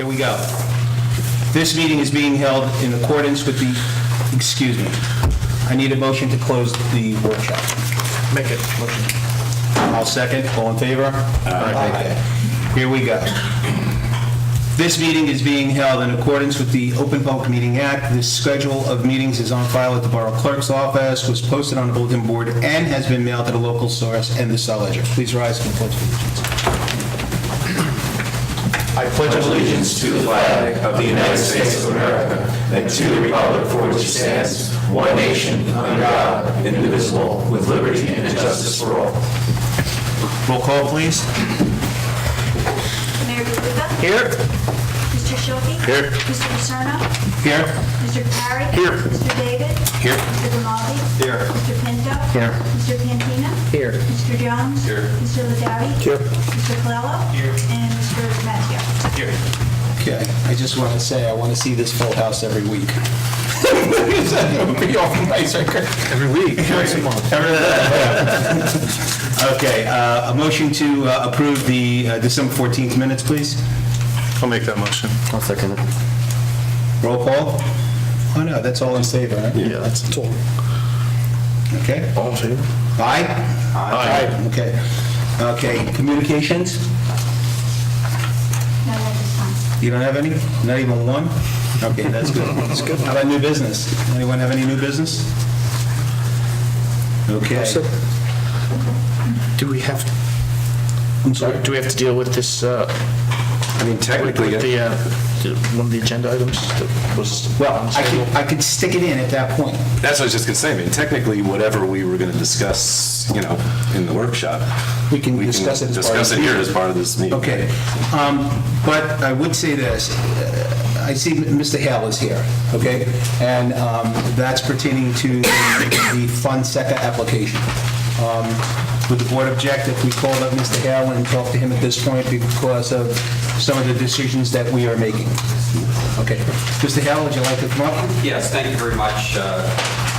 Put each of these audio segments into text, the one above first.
Here we go. This meeting is being held in accordance with the, excuse me, I need a motion to close the workshop. Make it. Motion. I'll second. All in favor? Aye. Here we go. This meeting is being held in accordance with the Open Public Meeting Act. This schedule of meetings is on file at the Borough Clerk's office, was posted on the bulletin board, and has been mailed to the local source and the Star Ledger. Please rise for the Pledge of Allegiance. I pledge allegiance to the flag of the United States of America and to the republic for which it stands, one nation, under God, indivisible, with liberty and justice for all. Roll call, please. Mayor DeLuca? Here. Mr. Schulte? Here. Mr. Paserno? Here. Mr. Parry? Here. Mr. David? Here. Mr. Grimaldi? Here. Mr. Pinto? Here. Mr. Pantina? Here. Mr. Jones? Here. Mr. Ladowdy? Here. Mr. Colello? Here. And Mr. Mazzio? Here. Okay, I just want to say, I want to see this full house every week. Be awful nice, right? Every week. Once a month. Okay, a motion to approve the December 14th minutes, please. I'll make that motion. I'll second it. Roll call. Oh, no, that's all in favor, right? Yeah, that's all. Okay. All in favor? Aye? Aye. Okay. Okay, communications? No, at this time. You don't have any? Not even one? Okay, that's good. That's good. How about new business? Anyone have any new business? Okay. Do we have, I'm sorry? do we have to deal with this, I mean, technically, with one of the agenda items that was Well, on the schedule? I could stick it in at that point. that's what I was just going to say. I mean, technically, whatever we were going to discuss, in the workshop, We can discuss it as part of discuss it here as part of this meeting. Okay, but I would say this, I see Mr. Hale is here, okay? And that's pertaining to the Fonseca application. Would the board object if we called up Mr. Hale and talked to him at this point because of some of the decisions that we are making? Okay. Mr. Hale, would you like to come up? Yes, thank you very much.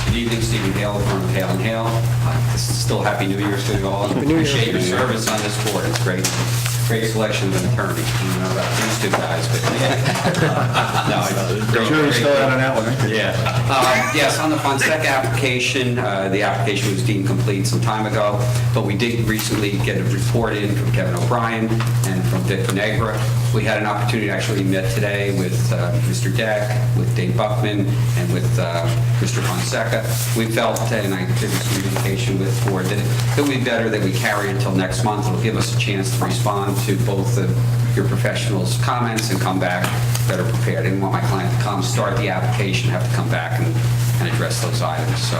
Good evening, Stephen Hale from Hale and Hale. Still Happy New Year to you all. Appreciate your service on this board. It's great selection of an attorney. I don't know about these two guys, but Sure, you're still out on that one, right? yeah. Yes, on the Fonseca application, the application was deemed complete some time ago, but we did recently get a report in from Kevin O'Brien and from Dick Vinegra. We had an opportunity, actually met today with Mr. Deck, with Dave Buckman, and with Mr. Fonseca. We felt, and I did some communication with the board, that it would be better that we carry until next month. It'll give us a chance to respond to both of your professionals' comments and come back better prepared. I didn't want my client to come, start the application, have to come back and address those items. So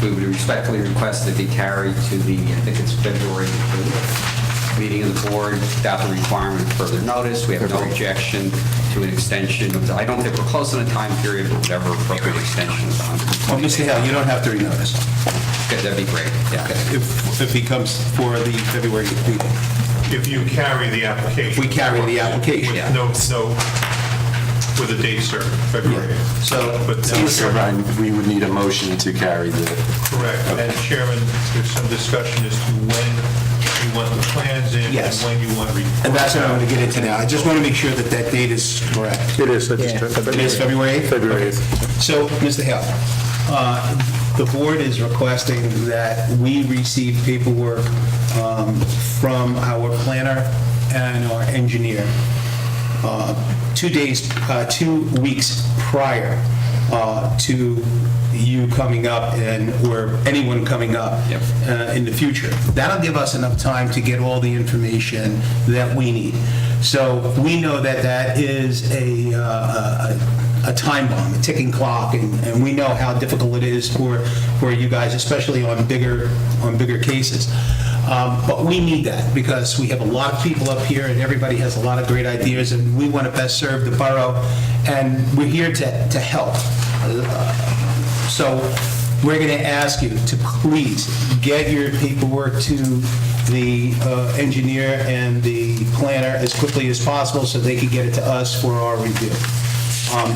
we would respectfully request that they carry to the, I think it's February 3rd, meeting of the board without the requirement of further notice. We have no objection to an extension. I don't think we're close on a time period, but whatever appropriate extension is on. Well, Mr. Hale, you don't have to renotice. Okay, that'd be great, yeah. If he comes for the February meeting. If you carry the application. We carry the application. With no, with a date certain, February. So, But no, So, Brian, we would need a motion to carry the... correct. And Chairman, there's some discussion as to when you want the plans in. Yes. And when you want reports. and that's what I'm going to get into now. I just want to make sure that that date is correct. It is. It is February 8th? February 8th. So, Mr. Hale, the board is requesting that we receive paperwork from our planner and our engineer 2 weeks prior to you coming up or anyone coming up in the future. That'll give us enough time to get all the information that we need. So we know that that is a time bomb, a ticking clock, and we know how difficult it is for you guys, especially on bigger cases. But we need that because we have a lot of people up here and everybody has a lot of great ideas and we want to best serve the borough and we're here to help. So we're going to ask you to please get your paperwork to the engineer and the planner as quickly as possible so they can get it to us for our review.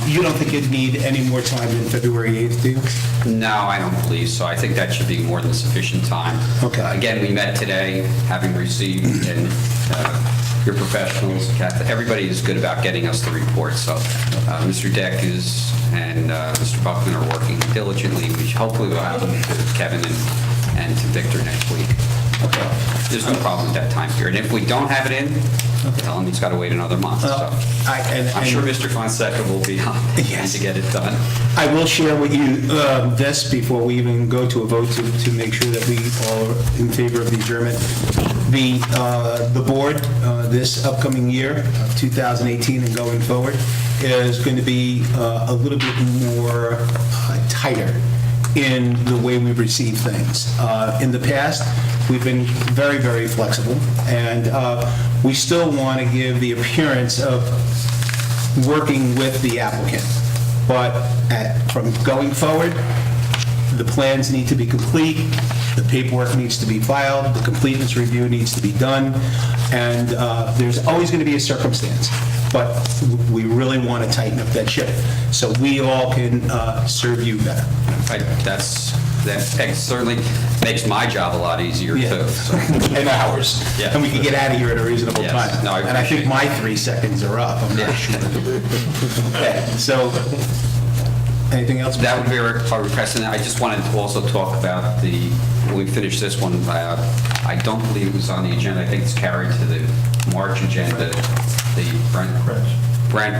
You don't think you'd need any more time than February 8th, do you? No, I don't believe so. I think that should be more than sufficient time. Okay. Again, we met today, having received, and your professionals, everybody is good about getting us the report. So Mr. Deck and Mr. Buckman are working diligently. Hopefully we'll have them to Kevin and to Victor next week. Okay. There's no problem with that time period. If we don't have it in, tell him he's got to wait another month. So I'm sure Mr. Fonseca will be on Yes. to get it done. I will share with you this before we even go to a vote to make sure that we all are in favor of the adjournment. The board, this upcoming year, 2018 and going forward, is going to be a little bit more tighter in the way we receive things. In the past, we've been very, very flexible, and we still want to give the appearance of working with the applicant. But from going forward, the plans need to be complete, the paperwork needs to be filed, the completeness review needs to be done, and there's always going to be a circumstance. But we really want to tighten up that ship so we all can serve you better. That certainly makes my job a lot easier, Yeah. too. So. And ours. Yeah. And we can get out of here at a reasonable Yes. time. No, I And I think appreciate my 3 seconds are up, I'm Yeah. not sure. Okay, so, anything else? That would be our request, and I just wanted to also talk about when we finish this one, I don't believe it was on the agenda, I think it's carried to the March agenda, the Brent,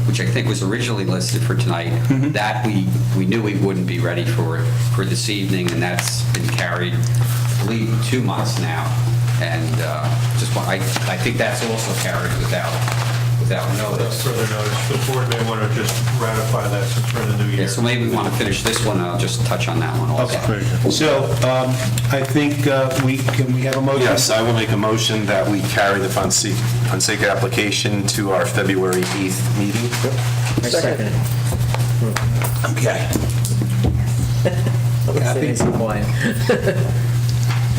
which I think was originally listed for tonight, that we knew we wouldn't be ready for this evening, and that's been carried, I believe, 2 months now. And I think that's also carried without Without notice. further notice, the board may want to just ratify that since we're in the new year. Yeah, so maybe we want to finish this one, and I'll just touch on that one also. Okay, so I think can we have a motion? Yes, I will make a motion that we carry the Fonseca application to our February 8th meeting. Second. Okay.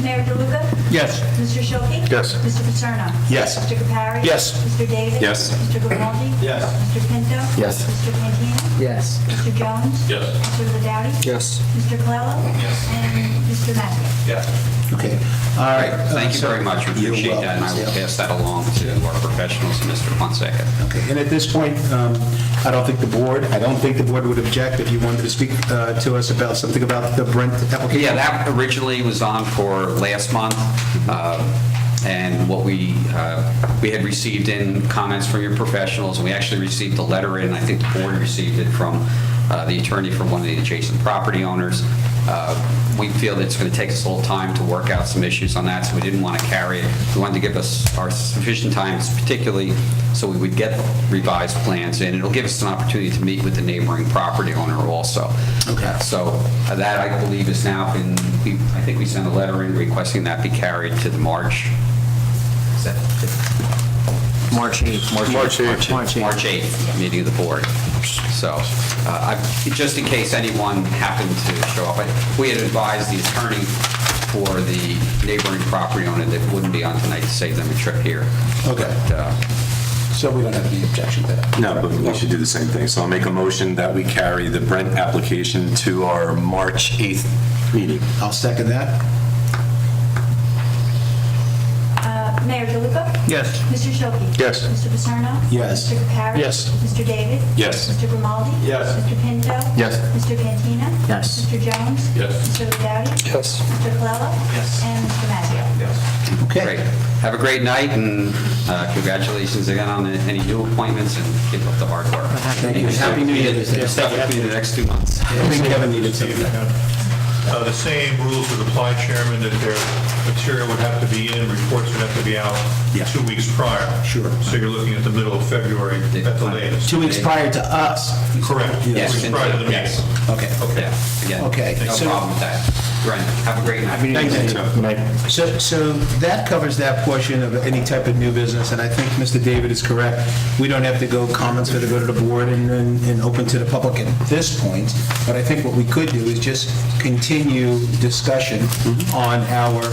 Mayor DeLuca? Yes. Mr. Shilkey? Yes. Mr. Paterno? Yes. Mr. Capari? Yes. Mr. Davis? Yes. Mr. Grimaldi? Yes. Mr. Pinto? Yes. Mr. Cantina? Yes. Mr. Jones? Yes. Mr. Ladowdy? Yes. Mr. Colello? Yes. And Mr. Mazzio? Yes. Okay, all right. Thank you so- very much, we You're appreciate that, and I will welcome. pass that along to our professionals and Mr. Fonseca. Okay, and at this point, I don't think the board would object if you wanted to speak to us about something about the Brent application. Yeah, that originally was on for last month, and what we had received in comments from your professionals, and we actually received a letter in, I think the board received it from the attorney from one of the adjacent property owners. We feel that it's going to take us a little time to work out some issues on that, so we didn't want to carry it. We wanted to give us our sufficient time, particularly so we would get revised plans in. It'll give us an opportunity to meet with the neighboring property owner also. Okay. So that, I believe, is now been, I think we sent a letter in requesting that be carried to the March, is that March 8th. March 8th meeting of the board. So, just in case anyone happened to show up, we had advised the attorney for the neighboring property owner that wouldn't be on tonight to save them a trip here. Okay. But, So we don't have any objection to that? No, but we should do the same thing. So I'll make a motion that we carry the Brent application to our March 8th meeting. I'll second that. Mayor DeLuca? Yes. Mr. Shilkey? Yes. Mr. Paterno? Yes. Mr. Capari? Yes. Mr. Davis? Yes. Mr. Grimaldi? Yes. Mr. Pinto? Yes. Mr. Cantina? Yes. Mr. Jones? Yes. Mr. Ladowdy? Yes. Mr. Colello? Yes. And Mr. Mazzio? Yes. Okay. Great. Have a great night, and congratulations again on any new appointments, and keep up the hard work. Thank you. Happy New Year. Stuff with me in the next 2 months. I think Kevin needed something. The same rules would apply, Chairman, that their material would have to be in, reports would have to be out Yeah. 2 weeks prior. Sure. So you're looking at the middle of February at the latest. 2 weeks prior to us. Correct. 2 Yes. weeks prior to the meeting. Okay. Yeah, again, Okay. no So- problem with that. Brent. Have a great night. Thank you. So that covers that portion of any type of new business, and I think Mr. David is correct. We don't have to go, comments for to go to the board and open to the public at this point, but I think what we could do is just continue discussion on our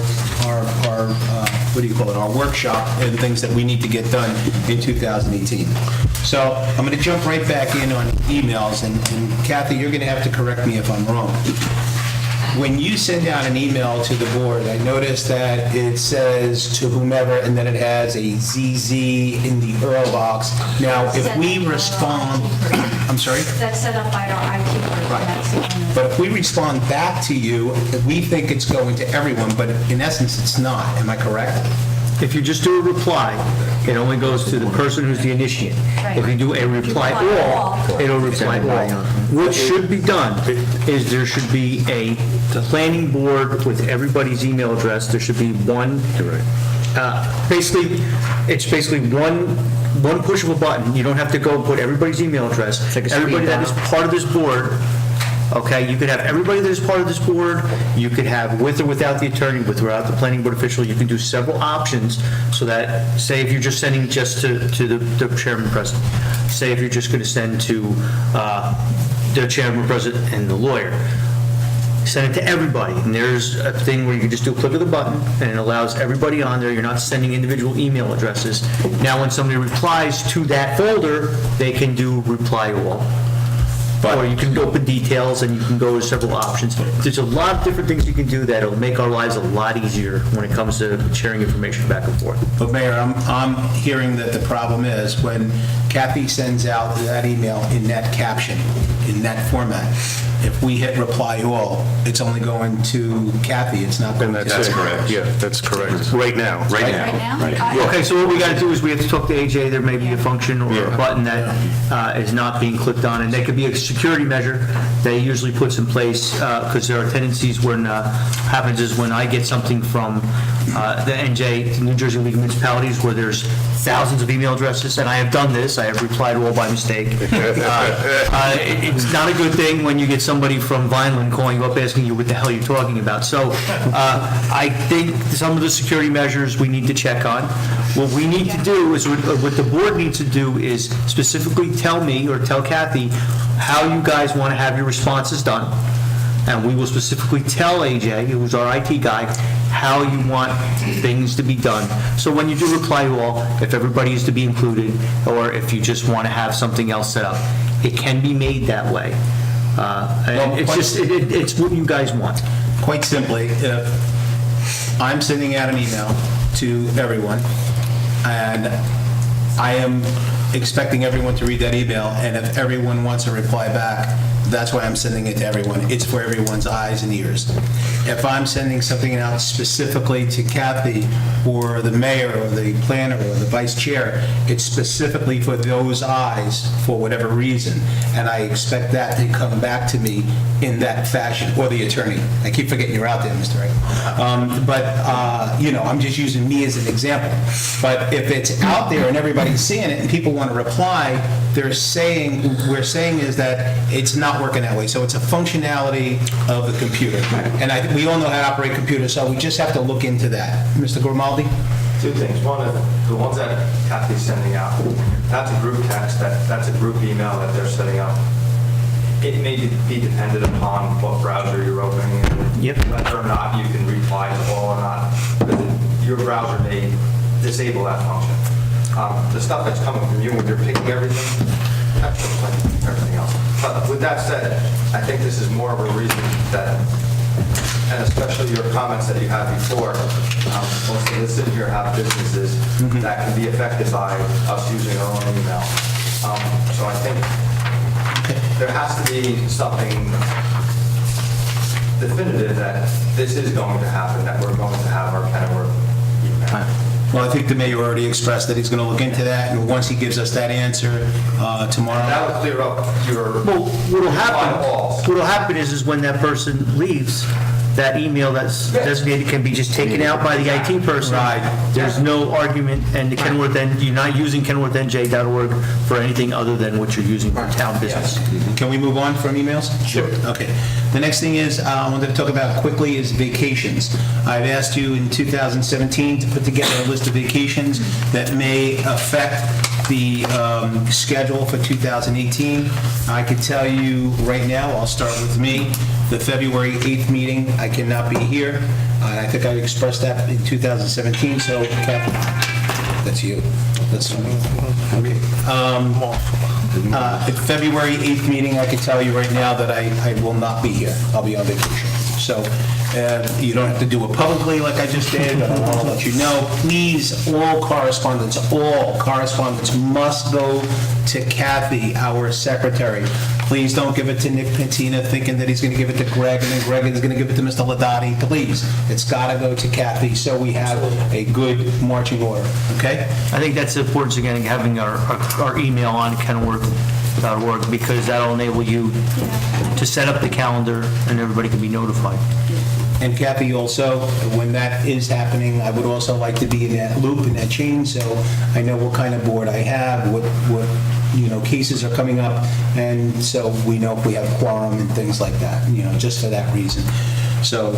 what do you call it, our workshop and things that we need to get done in 2018. So I'm going to jump right back in on emails, and Kathy, you're going to have to correct me if I'm wrong. When you send out an email to the board, I noticed that it says to whomever, and then it has a ZZ in the URL box. Now, if we respond, I'm sorry? That's set up by our IT group. That's the one. But if we respond back to you, we think it's going to everyone, but in essence, it's not. Am I correct? If you just do a reply, it only goes to the person who's the initiate. If you do a reply all, it'll reply all. What should be done is there should be a planning board with everybody's email address. There should be one, it's basically one push of a button. You don't have to go and put everybody's email address. Everybody that is part of this board. Okay, you could have everybody that is part of this board, you could have with or without the attorney, with or without the planning board official, you can do several options so that, say if you're just sending just to the chairman president, say if you're just going to send to the chairman president and the lawyer, send it to everybody, and there's a thing where you can just do a click of the button, and it allows everybody on there. You're not sending individual email addresses. Now, when somebody replies to that folder, they can do reply all. Or you can open details, and you can go to several options. There's a lot of different things you can do that'll make our lives a lot easier when it comes to sharing information back and forth. But Mayor, I'm hearing that the problem is when Kathy sends out that email in that caption, in that format, if we hit reply all, it's only going to Kathy, it's not going to... That's correct. Yeah, that's correct. Right now. Right now? Okay, so what we got to do is we have to talk to AJ. There may be a function or a button that is not being clicked on, and that could be a security measure that he usually puts in place, because there are tendencies when happens is when I get something from the NJ, the New Jersey League of Municipalities, where there's thousands of email addresses, and I have done this. I have replied all by mistake. It's not a good thing when you get somebody from Vineland calling you up asking you what the hell you're talking about. So I think some of the security measures we need to check on. What we need to do is, what the board needs to do is specifically tell me or tell Kathy how you guys want to have your responses done. And we will specifically tell AJ, who's our IT guy, how you want things to be done. So when you do reply all, if everybody is to be included, or if you just want to have something else set up, it can be made that way. And it's just, it's what you guys want. Quite simply, if I'm sending out an email to everyone, and I am expecting everyone to read that email, and if everyone wants a reply back, that's why I'm sending it to everyone. It's for everyone's eyes and ears. If I'm sending something out specifically to Kathy or the mayor or the planner or the vice chair, it's specifically for those eyes for whatever reason, and I expect that to come back to me in that fashion, or the attorney. I keep forgetting you're out there, Mr. Wright. I'm just using me as an example. But if it's out there and everybody's seeing it and people want to reply, we're saying is that it's not working that way. So it's a functionality of the computer. And we all know how to operate computers, so we just have to look into that. Mr. Grimaldi? Two things. One, the ones that Kathy's sending out, that's a group text, that's a group email that they're setting up. It may be dependent upon what browser you're opening in, whether or not you can reply to all or not, because your browser may disable that function. The stuff that's coming from you when you're picking everything, that's just like everything else. But with that said, I think this is more of a reason that, and especially your comments that you had before, most of us in here have businesses that can be affected by us using our own email. So I think there has to be something definitive that this is going to happen, that we're going to have our Kenilworth email. Well, I think the mayor already expressed that he's going to look into that, and once he gives us that answer tomorrow... That would clear up your... Well, what'll happen is when that person leaves, that email that's designated can be just taken out by the IT person. Right. There's no argument, and the Kenilworth, you're not using kenilworthnj.org for anything other than what you're using for town business. Can we move on from emails? Sure. Okay. The next thing is, I wanted to talk about quickly is vacations. I've asked you in 2017 to put together a list of vacations that may affect the schedule for 2018. I can tell you right now, I'll start with me, the February 8th meeting, I cannot be here. I think I expressed that in 2017, so Kathy, that's you. That's me. Okay. At February 8th meeting, I can tell you right now that I will not be here. I'll be on vacation. So you don't have to do it publicly like I just did, but I want to let you know, please, all correspondence must go to Kathy, our secretary. Please don't give it to Nick Pentina thinking that he's going to give it to Greg, and then Greg is going to give it to Mr. Ladati. Please, it's got to go to Kathy so we have a good marching order, okay? I think that's the importance, again, having our email on kenilworth.org, because that'll enable you to set up the calendar and everybody can be notified. And Kathy, also, when that is happening, I would also like to be in that loop, in that chain, so I know what kind of board I have, what cases are coming up, and so we know if we have quorum and things like that, just for that reason. So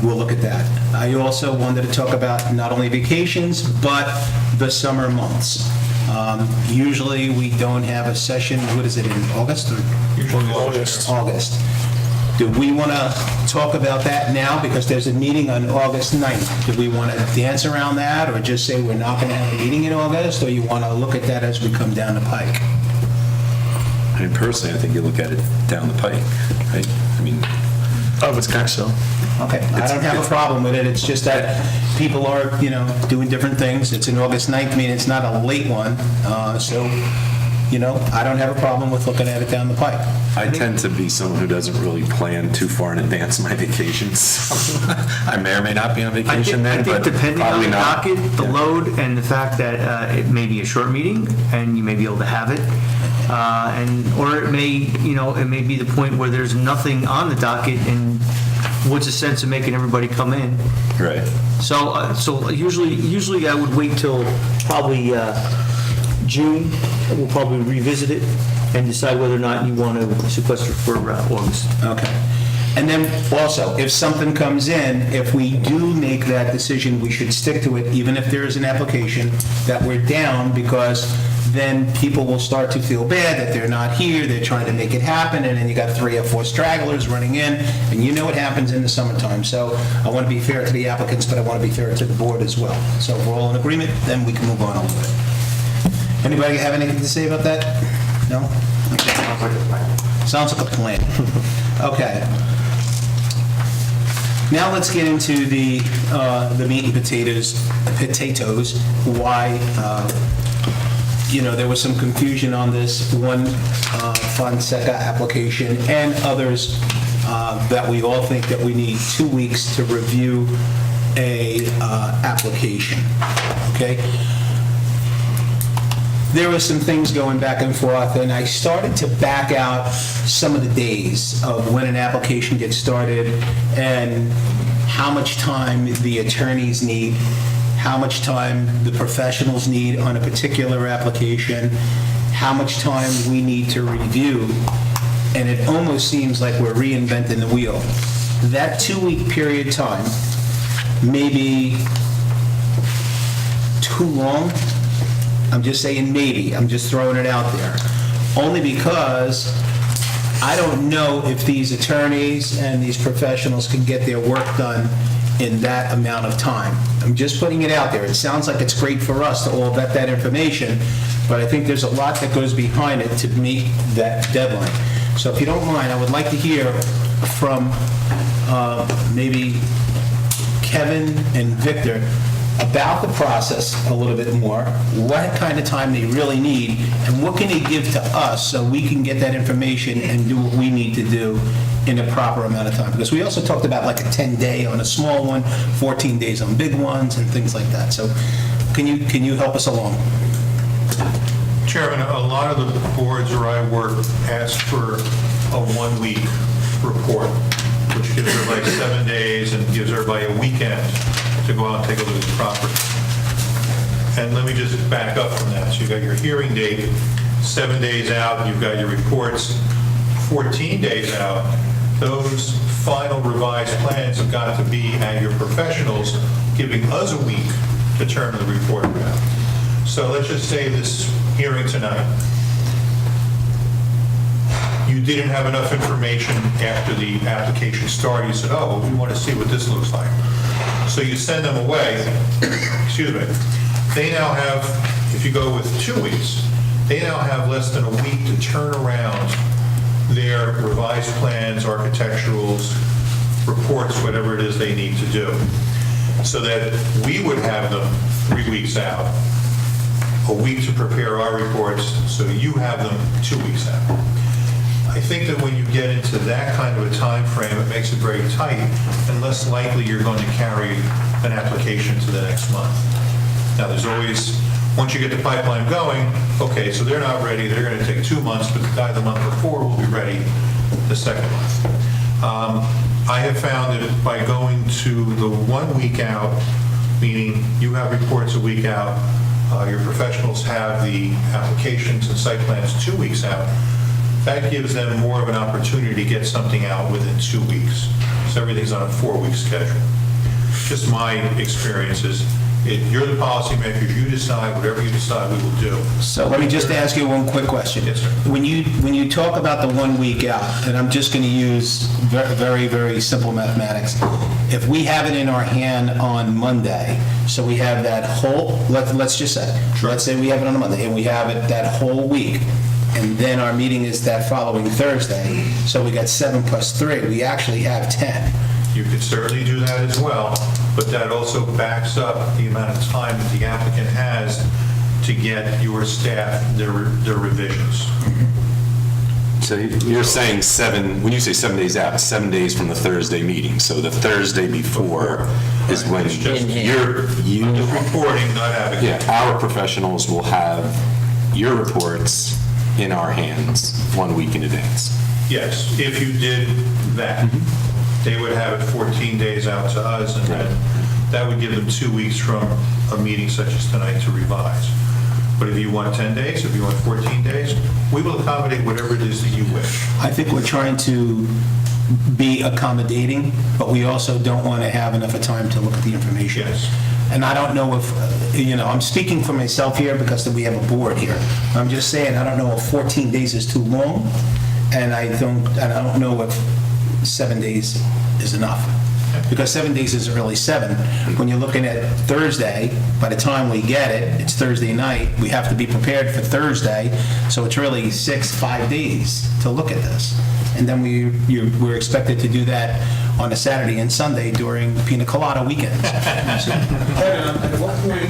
we'll look at that. I also wanted to talk about not only vacations, but the summer months. Usually, we don't have a session, what is it, in August? Usually August. August. Do we want to talk about that now, because there's a meeting on August 9th? Do we want to dance around that, or just say we're not going to have a meeting in August, or you want to look at that as we come down the pike? I mean, personally, I think you look at it down the pike, right? I mean, I would think so. Okay, I don't have a problem with it, it's just that people are, doing different things. It's an August 9th meeting, it's not a late one, so, I don't have a problem with looking at it down the pike. I tend to be someone who doesn't really plan too far in advance my vacations. I may or may not be on vacation I then, think but depending on probably the not. docket, the load, and the fact that it may be a short meeting, and you may be able to have it, or it may, it may be the point where there's nothing on the docket, and what's the sense of making everybody come in? Right. So usually I would wait till probably June. We'll probably revisit it and decide whether or not you want to sequester for August. Okay. And then also, if something comes in, if we do make that decision, we should stick to it, even if there is an application that we're down, because then people will start to feel bad that they're not here, they're trying to make it happen, and then you got 3 or 4 stragglers running in, and you know what happens in the summertime. So I want to be fair to the applicants, but I want to be fair to the board as well. So if we're all in agreement, then we can move on a little bit. Anybody have anything to say about that? No? Okay. Sounds like a plan. Okay. Now let's get into the meat and potatoes. Why, there was some confusion on this one Fonseca application and others that we all think that we need 2 weeks to review a application, okay? There were some things going back and forth, and I started to back out some of the days of when an application gets started and how much time the attorneys need, how much time the professionals need on a particular application, how much time we need to review, and it almost seems like we're reinventing the wheel. That 2-week period time may be too long. I'm just saying maybe, I'm just throwing it out there. Only because I don't know if these attorneys and these professionals can get their work done in that amount of time. I'm just putting it out there. It sounds like it's great for us to all vet that information, but I think there's a lot that goes behind it to meet that deadline. So if you don't mind, I would like to hear from maybe Kevin and Victor about the process a little bit more, what kind of time they really need, and what can they give to us so we can get that information and do what we need to do in a proper amount of time. Because we also talked about like a 10-day on a small one, 14 days on big ones, and things like that. So can you help us along? Chairman, a lot of the boards where I work ask for a 1-week report which gives everybody 7 days and gives everybody a weekend to go out and take a look at the property. And let me just back up from that. So you've got your hearing date 7 days out, you've got your reports 14 days out. Those final revised plans have got to be at your professionals, giving us a week to turn the report around. So let's just say this hearing tonight, you didn't have enough information after the application started. You said, oh, well, we want to see what this looks like. So you send them away, excuse me. They now have, if you go with 2 weeks, they now have less than a week to turn around their revised plans, architecturals, reports, whatever it is they need to do. So that we would have them 3 weeks out, a week to prepare our reports, so you have them 2 weeks out. I think that when you get into that kind of a time frame, it makes it very tight, and less likely you're going to carry an application to the next month. Now, there's always, once you get the pipeline going, okay, so they're not ready, they're going to take 2 months, but the guy the month before will be ready the second month. I have found that by going to the 1 week out, meaning you have reports a week out, your professionals have the applications and site plans 2 weeks out, that gives them more of an opportunity to get something out within 2 weeks. So everything's on a 4-week schedule. Just my experiences. You're the policymakers, you decide, whatever you decide, we will do. So let me just ask you one quick question. Yes, sir. When you talk about the 1 week out, and I'm just going to use very, very simple mathematics. If we have it in our hand on Monday, so we have that whole, let's just say, let's say we have it on a Monday, and we have it that whole week, and then our meeting is that following Thursday, so we got 7 plus 3, we actually have 10. You could certainly do that as well, but that also backs up the amount of time that the applicant has to get your staff their revisions. So you're saying when you say 7 days out, 7 days from the Thursday meeting, so the Thursday before is when It's just- you're Just reporting, not advocating. yeah, our professionals will have your reports in our hands 1 week in advance. Yes, if you did that, they would have it 14 days out to us, and then that would give them 2 weeks from a meeting such as tonight to revise. But if you want 10 days, if you want 14 days, we will accommodate whatever it is that you wish. I think we're trying to be accommodating, but we also don't want to have enough of time to look at the information. Yes. And I don't know if, I'm speaking for myself here because we have a board here. I'm just saying, I don't know if 14 days is too long, and I don't know if 7 days is enough. Because 7 days isn't really 7. When you're looking at Thursday, by the time we get it, it's Thursday night, we have to be prepared for Thursday, so it's really 5 days to look at this. And then we're expected to do that on a Saturday and Sunday during Pina Colada weekends. Kevin, at what point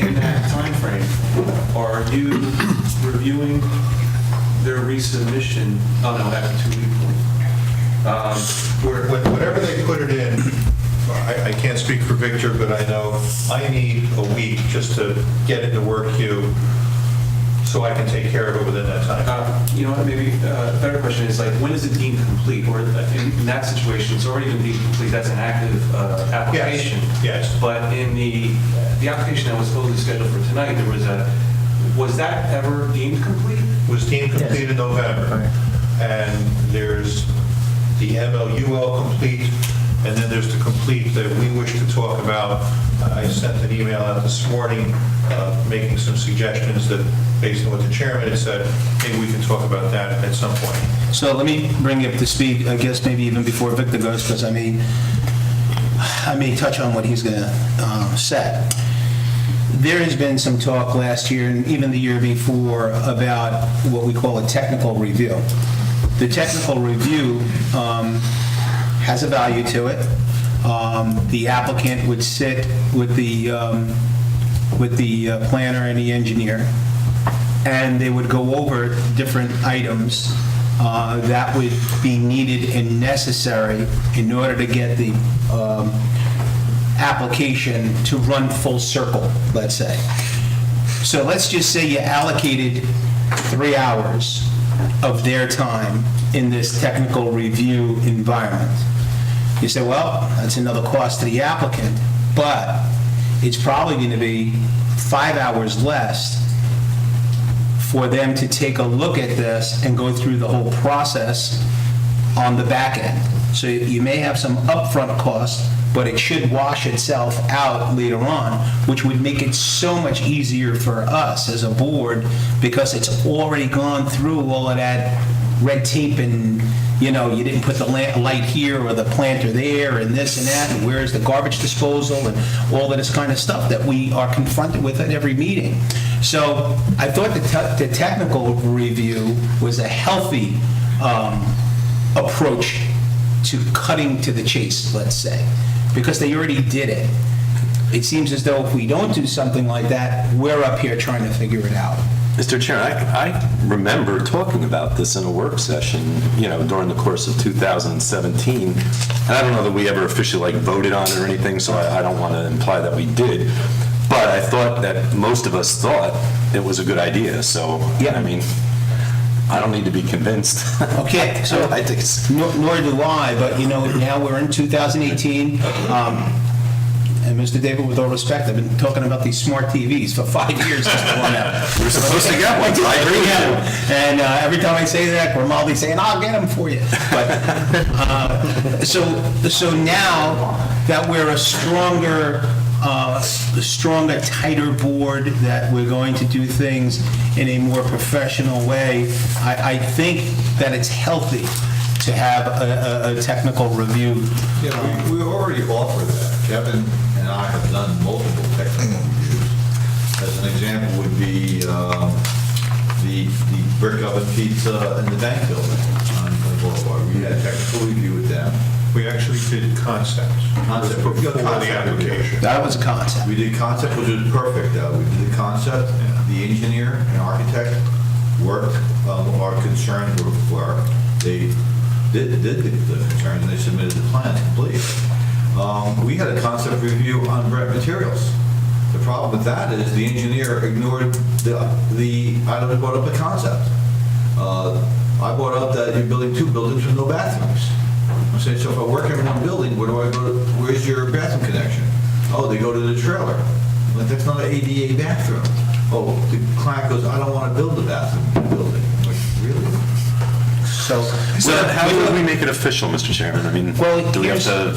in that timeframe are you reviewing their resubmission? Oh, no, at the 2 week point. Whatever they put it in, I can't speak for Victor, but I know I need a week just to get into work queue so I can take care of it within that time. You know what, maybe a better question is, like, when is it deemed complete? Or in that situation, it's already been deemed complete, that's an active application. Yes. But in the application that was supposedly scheduled for tonight, was that ever deemed complete? Was deemed complete in November. And there's the MLUL complete, and then there's the complete that we wish to talk about. I sent an email out this morning making some suggestions that, based on what the chairman had said, maybe we can talk about that at some point. So let me bring you up to speed, I guess maybe even before Victor goes, because I may touch on what he's going to say. There has been some talk last year and even the year before about what we call a technical review. The technical review has a value to it. The applicant would sit with the planner and the engineer, and they would go over different items that would be needed and necessary in order to get the application to run full circle, let's say. So let's just say you allocated 3 hours of their time in this technical review environment. You say, well, that's another cost to the applicant, but it's probably going to be 5 hours less for them to take a look at this and go through the whole process on the back end. So you may have some upfront costs, but it should wash itself out later on, which would make it so much easier for us as a board, because it's already gone through all of that red tape, and, you know, you didn't put the light here or the planter there and this and that, and where's the garbage disposal and all of this kind of stuff that we are confronted with at every meeting. So I thought the technical review was a healthy approach to cutting to the chase, let's say, because they already did it. It seems as though if we don't do something like that, we're up here trying to figure it out. Mr. Chair, I remember talking about this in a work session, you know, during the course of 2017, and I don't know that we ever officially voted on it or anything, so I don't want to imply that we did, but I thought that most of us thought it was a good idea, so, Yeah. I mean, I don't need to be convinced. Okay, so I think it's... nor do I, but you know, now we're in 2018, and Mr. David, with all respect, I've been talking about these smart TVs for 5 years just to run out. We're supposed to get one. I agree with you. And every time I say that, Grimaldi's saying, I'll get them for you. But, so now that we're a stronger, tighter board, that we're going to do things in a more professional way, I think that it's healthy to have a technical review. Yeah, we already offer that. Kevin and I have done multiple technical reviews. As an example would be the brick oven pizza in the bank building on the Boulevard. We had a technical review with them. We actually did concepts. Concept. Before the application. That was a concept. We did concept, which was perfect. We did the concept. The engineer and architect worked. Our concerns were they did the concerns, and they submitted the plans complete. We had a concept review on Brett Materials. The problem with that is the engineer ignored the item brought up a concept. I brought up that you're building 2 buildings with no bathrooms. I'm saying, so if I work in one building, where do I go? Where's your bathroom connection? Oh, they go to the trailer. Like, that's not an ADA bathroom. Oh, the client goes, I don't want to build a bathroom in the building. I'm like, really? So How do we make it official, Mr. Chairman? I mean, Well, do we have to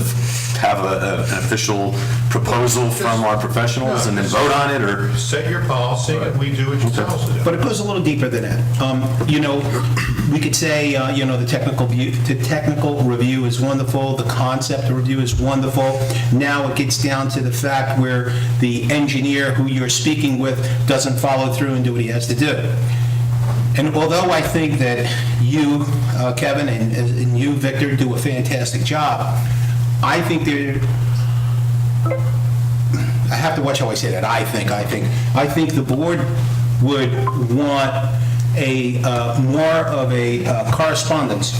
have an official proposal from our professionals and then vote on it, or? Set your policy, and we do what you tell us to do. But it goes a little deeper than that. You know, we could say, you know, the technical review is wonderful, the concept review is wonderful. Now it gets down to the fact where the engineer who you're speaking with doesn't follow through and do what he has to do. And although I think that you, Kevin, and you, Victor, do a fantastic job, I think I have to watch how I say that. I think the board would want a more of a correspondence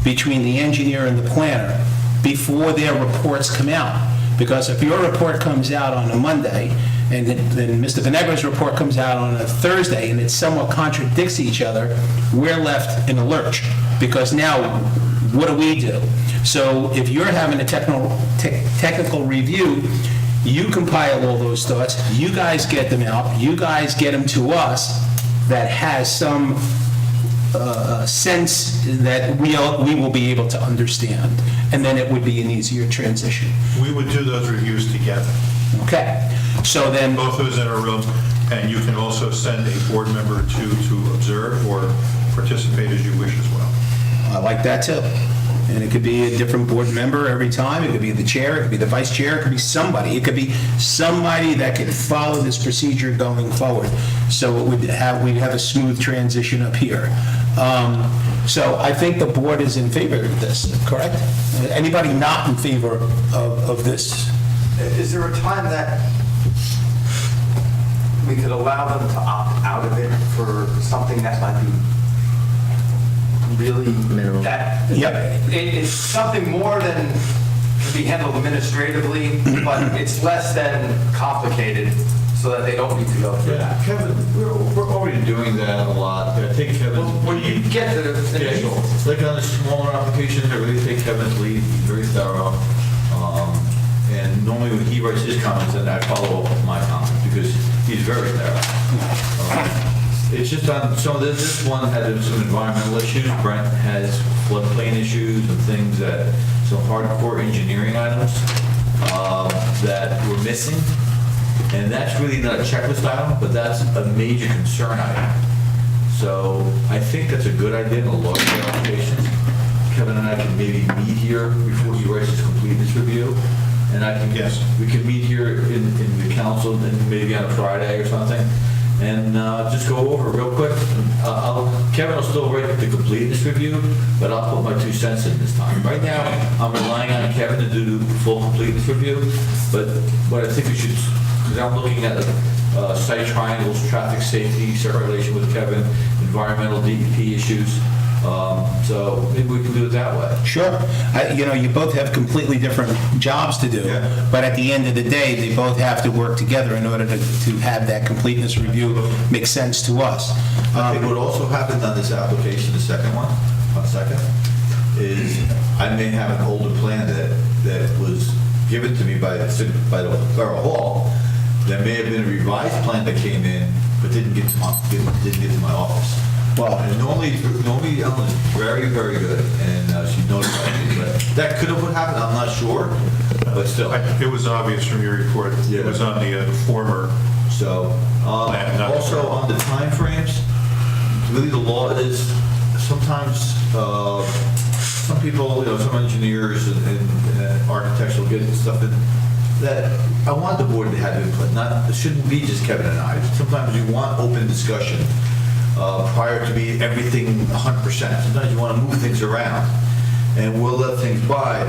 between the engineer and the planner before their reports come out. Because if your report comes out on a Monday, and then Mr. Venegra's report comes out on a Thursday, and it somewhat contradicts each other, we're left in a lurch. Because now, what do we do? So if you're having a technical review, you compile all those thoughts, you guys get them out, you guys get them to us, that has some sense that we will be able to understand, and then it would be an easier transition. We would do those reviews together. Okay, so then, Both of us in a room, and you can also send a board member to observe or participate as you wish as well. I like that too. And it could be a different board member every time. It could be the chair, it could be the vice chair, it could be somebody. It could be somebody that could follow this procedure going forward. So we'd have a smooth transition up here. So I think the board is in favor of this, correct? Anybody not in favor of this? Is there a time that we could allow them to opt out of it for something that might be really Minimum. Yep. It's something more than can be handled administratively, but it's less than complicated, so that they don't need to go through that. Kevin, we're already doing that a lot. I think Kevin. Well, you get the initial. Like on the smaller applications, I really take Kevin's lead, he's very thorough. And normally when he writes his comments, then I follow up with my comments, because he's very thorough. It's just on some of this one had some environmental issues. Brent has floodplain issues and things that, some hardcore engineering items that we're missing. And that's really not a checklist item, but that's a major concern item. So I think that's a good idea in a lot of applications. Kevin and I can maybe meet here before he writes his completeness review. And I can, Yes. we can meet here in the council, and maybe on a Friday or something, and just go over it real quick. Kevin will still write the completeness review, but I'll put my 2 cents in this time. Right now, I'm relying on Kevin to do the full completeness review, but what I think we should, because I'm looking at site triangles, traffic safety, circulation with Kevin, environmental DEP issues. So maybe we can do it that way. Sure. You both have completely different jobs to do, Yeah. but at the end of the day, they both have to work together in order to have that completeness review make sense to us. I think what also happened on this application, the second one, is I may have an older plan that was given to me by the Borough Hall. There may have been a revised plan that came in, but didn't get to my office. Well, And normally Ellen is very, very good, and she notified me, but that could have what happened, I'm not sure, but still. It was obvious from your report, it was on the former. So, Plan, not also current. on the timeframes, really the law is, sometimes, some people, some engineers and architects will get stuff in, that I want the board to have input, it shouldn't be just Kevin and I. Sometimes you want open discussion prior to be everything 100%. Sometimes you want to move things around, and we'll let things by.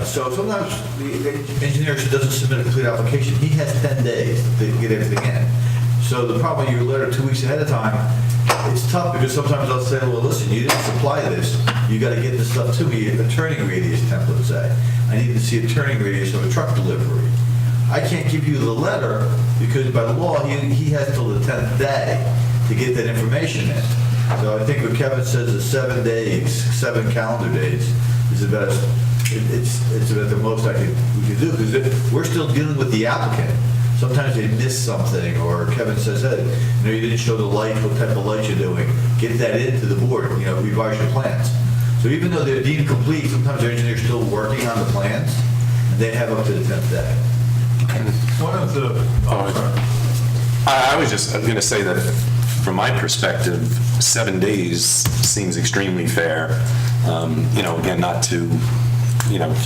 So sometimes the engineer who doesn't submit a complete application, he has 10 days to get everything in. So the problem, your letter 2 weeks ahead of time, it's tough, because sometimes I'll say, well, listen, you didn't supply this, you got to get this stuff to me, a turning radius template, say. I need to see a turning radius of a truck delivery. I can't give you the letter, because by law, he has till the 10th day to get that information in. So I think what Kevin says is 7 days, 7 calendar days is about, it's about the most we can do, because we're still dealing with the applicant. Sometimes they miss something, or Kevin says, hey, you didn't show the light, what type of light you're doing. Get that into the board, revise your plans. So even though they're deemed complete, sometimes their engineer's still working on the plans, and they have up to the 10th day. One of the, I was just going to say that from my perspective, 7 days seems extremely fair. Again, not to,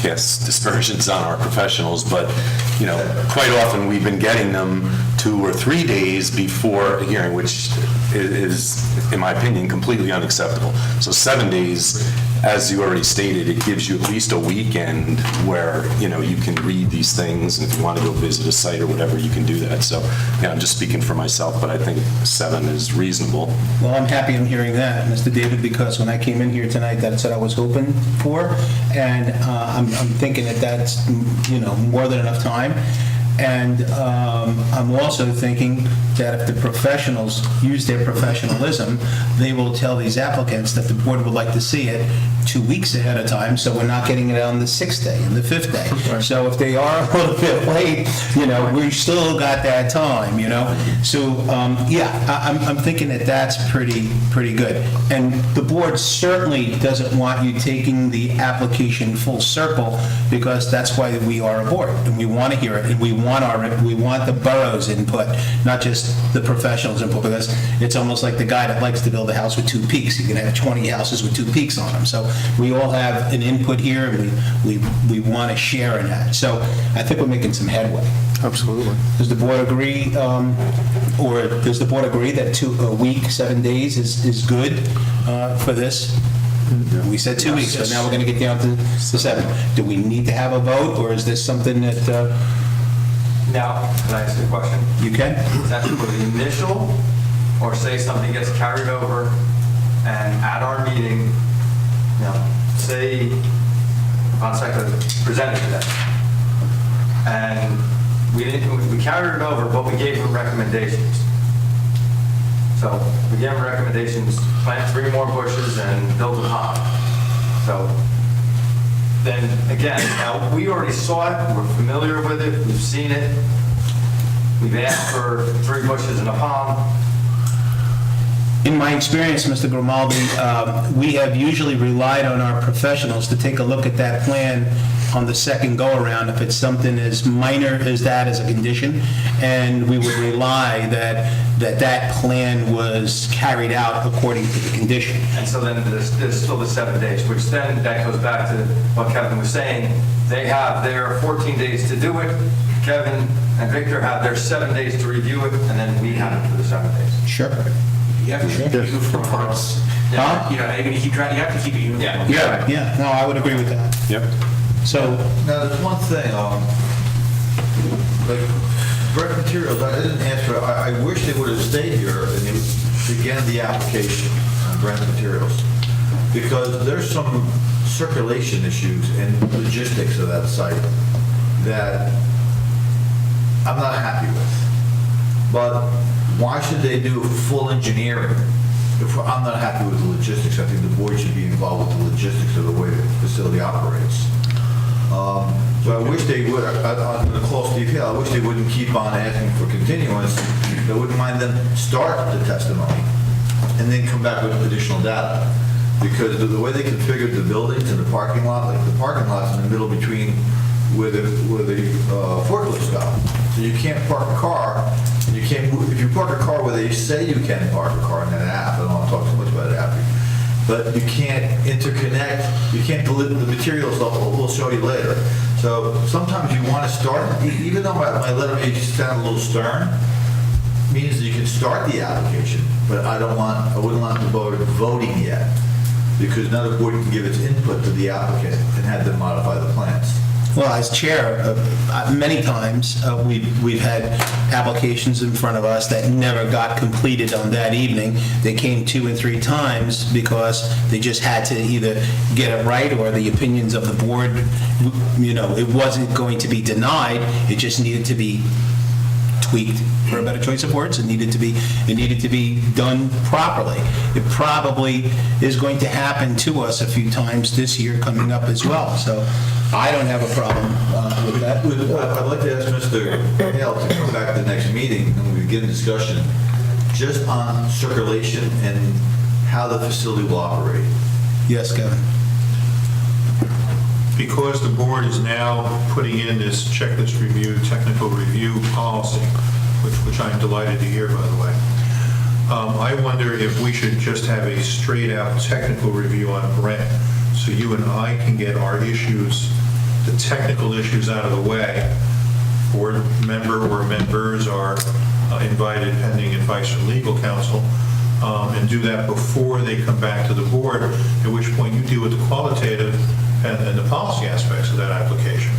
cast dispersions on our professionals, but, quite often we've been getting them 2 or 3 days before a hearing, which is, in my opinion, completely unacceptable. So 7 days, as you already stated, it gives you at least a weekend where, you can read these things, and if you want to go visit a site or whatever, you can do that. So, I'm just speaking for myself, but I think 7 is reasonable. Well, I'm happy I'm hearing that, Mr. David, because when I came in here tonight, that's what I was hoping for, and I'm thinking that's, more than enough time. And I'm also thinking that if the professionals use their professionalism, they will tell these applicants that the board would like to see it 2 weeks ahead of time, so we're not getting it on the 6th day and the 5th day. So if they are a little bit late, we still got that time, So, I'm thinking that that's pretty good. And the board certainly doesn't want you taking the application full circle, because that's why we are a board, and we want to hear it, and we want the borough's input, not just the professionals' input, because it's almost like the guy that likes to build a house with 2 peaks. You can have 20 houses with 2 peaks on them. So we all have an input here, and we want to share in that. So I think we're making some headway. Absolutely. Does the board agree, or does the board agree that a week, 7 days is good for this? We said 2 weeks, so now we're going to get down to the 7. Do we need to have a vote, or is this something that... Now, can I ask a question? You can? Is that for the initial, or say something gets carried over, and at our meeting, say, Fonseca presented to them, and we carried it over, but we gave them recommendations. So we gave them recommendations, plant 3 more bushes and build a pond. So then again, now we already saw it, we're familiar with it, we've seen it. We've asked for 3 bushes in a pond. In my experience, Mr. Grimaldi, we have usually relied on our professionals to take a look at that plan on the second go-around if it's something as minor as that as a condition, and we would rely that plan was carried out according to the condition. And so then there's still the 7 days, which then that goes back to what Kevin was saying. They have their 14 days to do it. Kevin and Victor have their 7 days to review it, and then we have it for the 7 days. Sure. You have to keep it uniform parts. Huh? You know, you're gonna keep trying, you have to keep it uniform. Yeah, no, I would agree with that. Yep. So, Now, there's one thing, like, Brett Materials, I didn't answer, I wish they would have stayed here and they began the application on Brett Materials, because there's some circulation issues and logistics of that site that I'm not happy with. But why should they do full engineering? If I'm not happy with the logistics, I think the board should be involved with the logistics of the way the facility operates. So I wish they would, on the call Steve Hill, I wish they wouldn't keep on asking for continuance. I wouldn't mind them start the testimony and then come back with additional data. Because the way they configured the buildings and the parking lot, like the parking lot's in the middle between where the forklifts go. So you can't park a car, and you can't move. If you park a car where they say you can park a car in that app, I don't want to talk too much about that, but you can't interconnect, you can't deliver the materials, we'll show you later. So sometimes you want to start, even though my letter may sound a little stern, means that you can start the application, but I wouldn't want the board voting yet, because now the board can give its input to the applicant and have them modify the plans. well, as chair, many times, we've had applications in front of us that never got completed on that evening. They came 2 and 3 times because they just had to either get it right, or the opinions of the board, it wasn't going to be denied, it just needed to be tweaked, for a better choice of words. It needed to be done properly. It probably is going to happen to us a few times this year coming up as well. So I don't have a problem with that. I'd like to ask Mr. Hale to come back to the next meeting and we begin discussion just on circulation and how the facility will operate. Yes, Kevin. Because the board is now putting in this checklist review, technical review policy, which I'm delighted to hear, by the way, I wonder if we should just have a straight-out technical review on Brent, so you and I can get our issues, the technical issues out of the way. Board member or members are invited pending advice from legal counsel, and do that before they come back to the board, at which point you deal with the qualitative and the policy aspects of that application,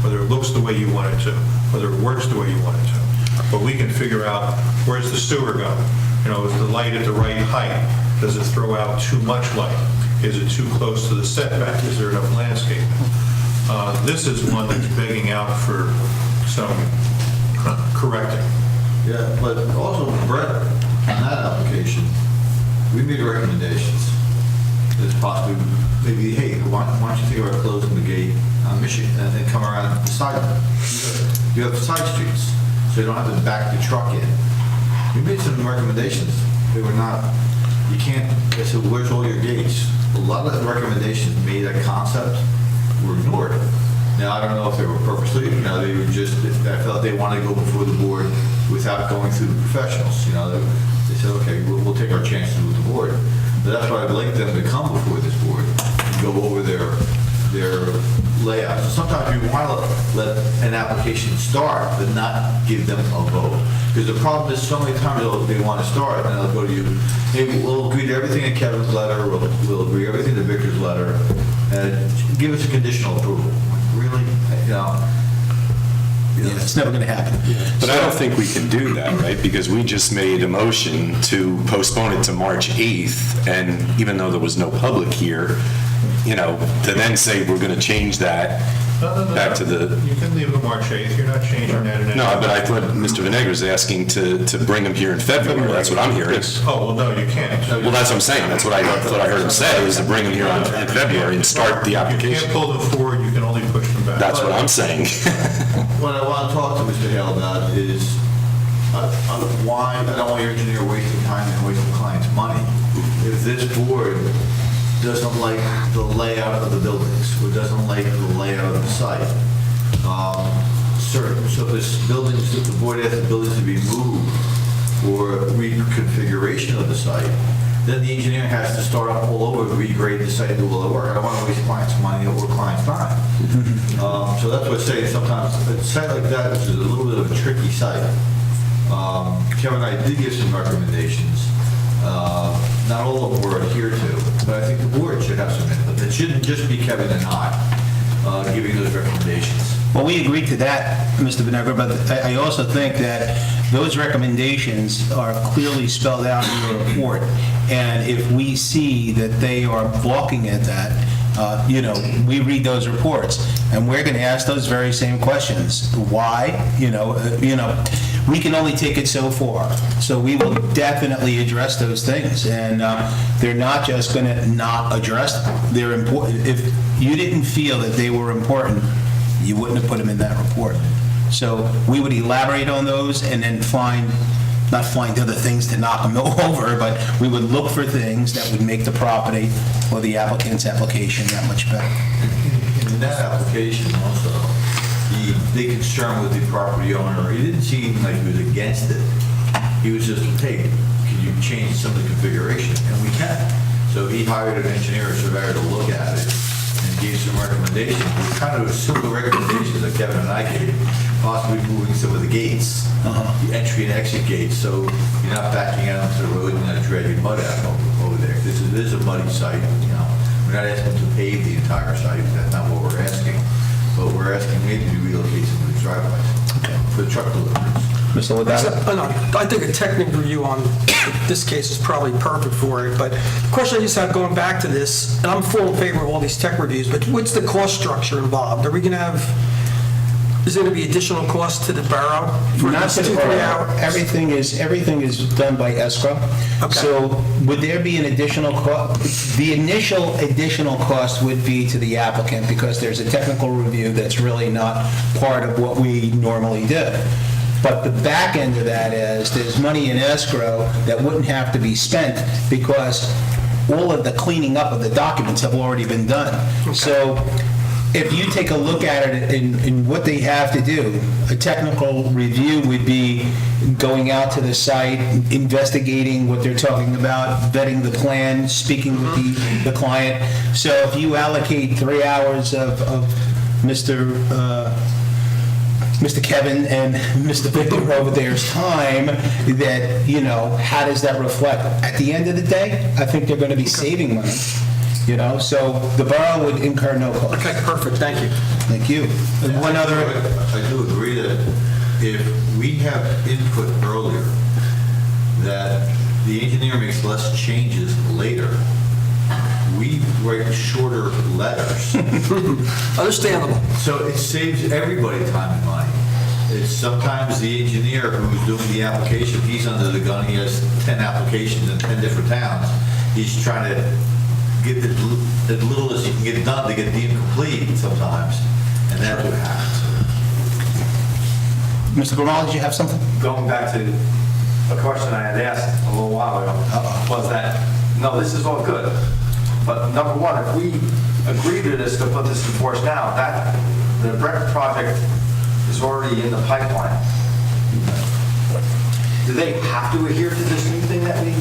whether it looks the way you want it to, whether it works the way you want it to. But we can figure out, where's the sewer going? Is the light at the right height? Does it throw out too much light? Is it too close to the setback? Is there enough landscaping? This is one that's begging out for some correcting. Yeah, but also, Brett, on that application, we made recommendations. There's possibly, maybe, hey, why don't you think about closing the gate on Michigan and then come around the side? You have side streets, so you don't have to back the truck in. We made some recommendations. They were not, you can't, I said, where's all your gates? A lot of the recommendations made that concept were ignored. Now, I don't know if they were purposely, they were just, I felt they wanted to go before the board without going through the professionals. They said, okay, we'll take our chances with the board. But that's why I'd like them to come before this board and go over their layouts. Sometimes you want to let an application start, but not give them a vote. Because the problem is, so many times they want to start, and they'll go to you, hey, we'll agree to everything in Kevin's letter, we'll agree everything to Victor's letter, and give us a conditional approval. Really? It's never going to happen. But I don't think we can do that, right? Because we just made a motion to postpone it to March 8th, and even though there was no public here, to then say we're going to change that back to the... You can leave it March 8th, you're not changing that in any... No, but I thought Mr. Vinegar's asking to bring him here in February. That's what I'm hearing. Oh, well, no, you can't. Well, that's what I'm saying. That's what I thought I heard him say, is to bring him here in February and start the You application. can't pull them forward, you can only push them back. That's what I'm saying. What I want to talk to Mr. Hale about is why, I don't want your engineer wasting time and wasting the client's money. If this board doesn't like the layout of the buildings, or doesn't like the layout of the site, so this buildings, if the board has the buildings to be moved or reconfiguration of the site, then the engineer has to start up all over, regrade the site, do all the work. I don't want to waste clients' money or clients' time. So that's what I say, sometimes a site like that, which is a little bit of a tricky site, Kevin and I did give some recommendations. Not all of them were adhered to, but I think the board should have some input. It shouldn't just be Kevin and I giving those recommendations. Well, we agreed to that, Mr. Vinegar, but I also think that those recommendations are clearly spelled out in your report. And if we see that they are balking at that, we read those reports, and we're going to ask those very same questions. Why? We can only take it so far. So we will definitely address those things, and they're not just going to not address them. They're important. If you didn't feel that they were important, you wouldn't have put them in that report. So we would elaborate on those and then not find other things to knock them over, but we would look for things that would make the property or the applicant's application that much better. In that application also, the big concern with the property owner, he didn't seem like he was against it. He was just, hey, can you change some of the configuration? And we can. So he hired an engineer or surveyor to look at it and gave some recommendations, kind of similar recommendations that Kevin and I gave, possibly moving some of the gates, the entry and exit gates, so you're not backing out into the road and not dragging mud out over there. This is a muddy site, We're not asking to pave the entire site, that's not what we're asking, but we're asking maybe to relocate some of the driveways for the truck deliveries. Mr. Ladato? I think a technical review on this case is probably perfect for it, but the question I just have going back to this, and I'm full in favor of all these tech reviews, but what's the cost structure involved? Are we going to have, is there going to be additional cost to the borough? Not to the borough. Everything is done by escrow. Okay. So would there be an additional cost? The initial additional cost would be to the applicant because there's a technical review that's really not part of what we normally do. But the back end of that is there's money in escrow that wouldn't have to be spent because all of the cleaning up of the documents have already been done. Okay. So if you take a look at it in what they have to do, a technical review would be going out to the site, investigating what they're talking about, vetting the plan, speaking with the client. So if you allocate 3 hours of Mr. Kevin and Mr. Victor over there's time, that, how does that reflect? At the end of the day, I think they're going to be saving money, so the borough would incur no cost. Okay, perfect, thank you. Thank you. And one other... I do agree that if we have input earlier, that the engineer makes less changes later, we write shorter letters. Understandable. So it saves everybody time and money. It's sometimes the engineer who's doing the application, he's under the gun, he has 10 applications in 10 different towns. He's trying to get as little as he can get done to get deemed complete sometimes, and that's what happens. Mr. Grimaldi, did you have something? Going back to a question I had asked a little while ago, was that, no, this is all good, but number one, if we agree to this, to put this in force now, that, the Breck project is already in the pipeline. Do they have to adhere to this new thing that we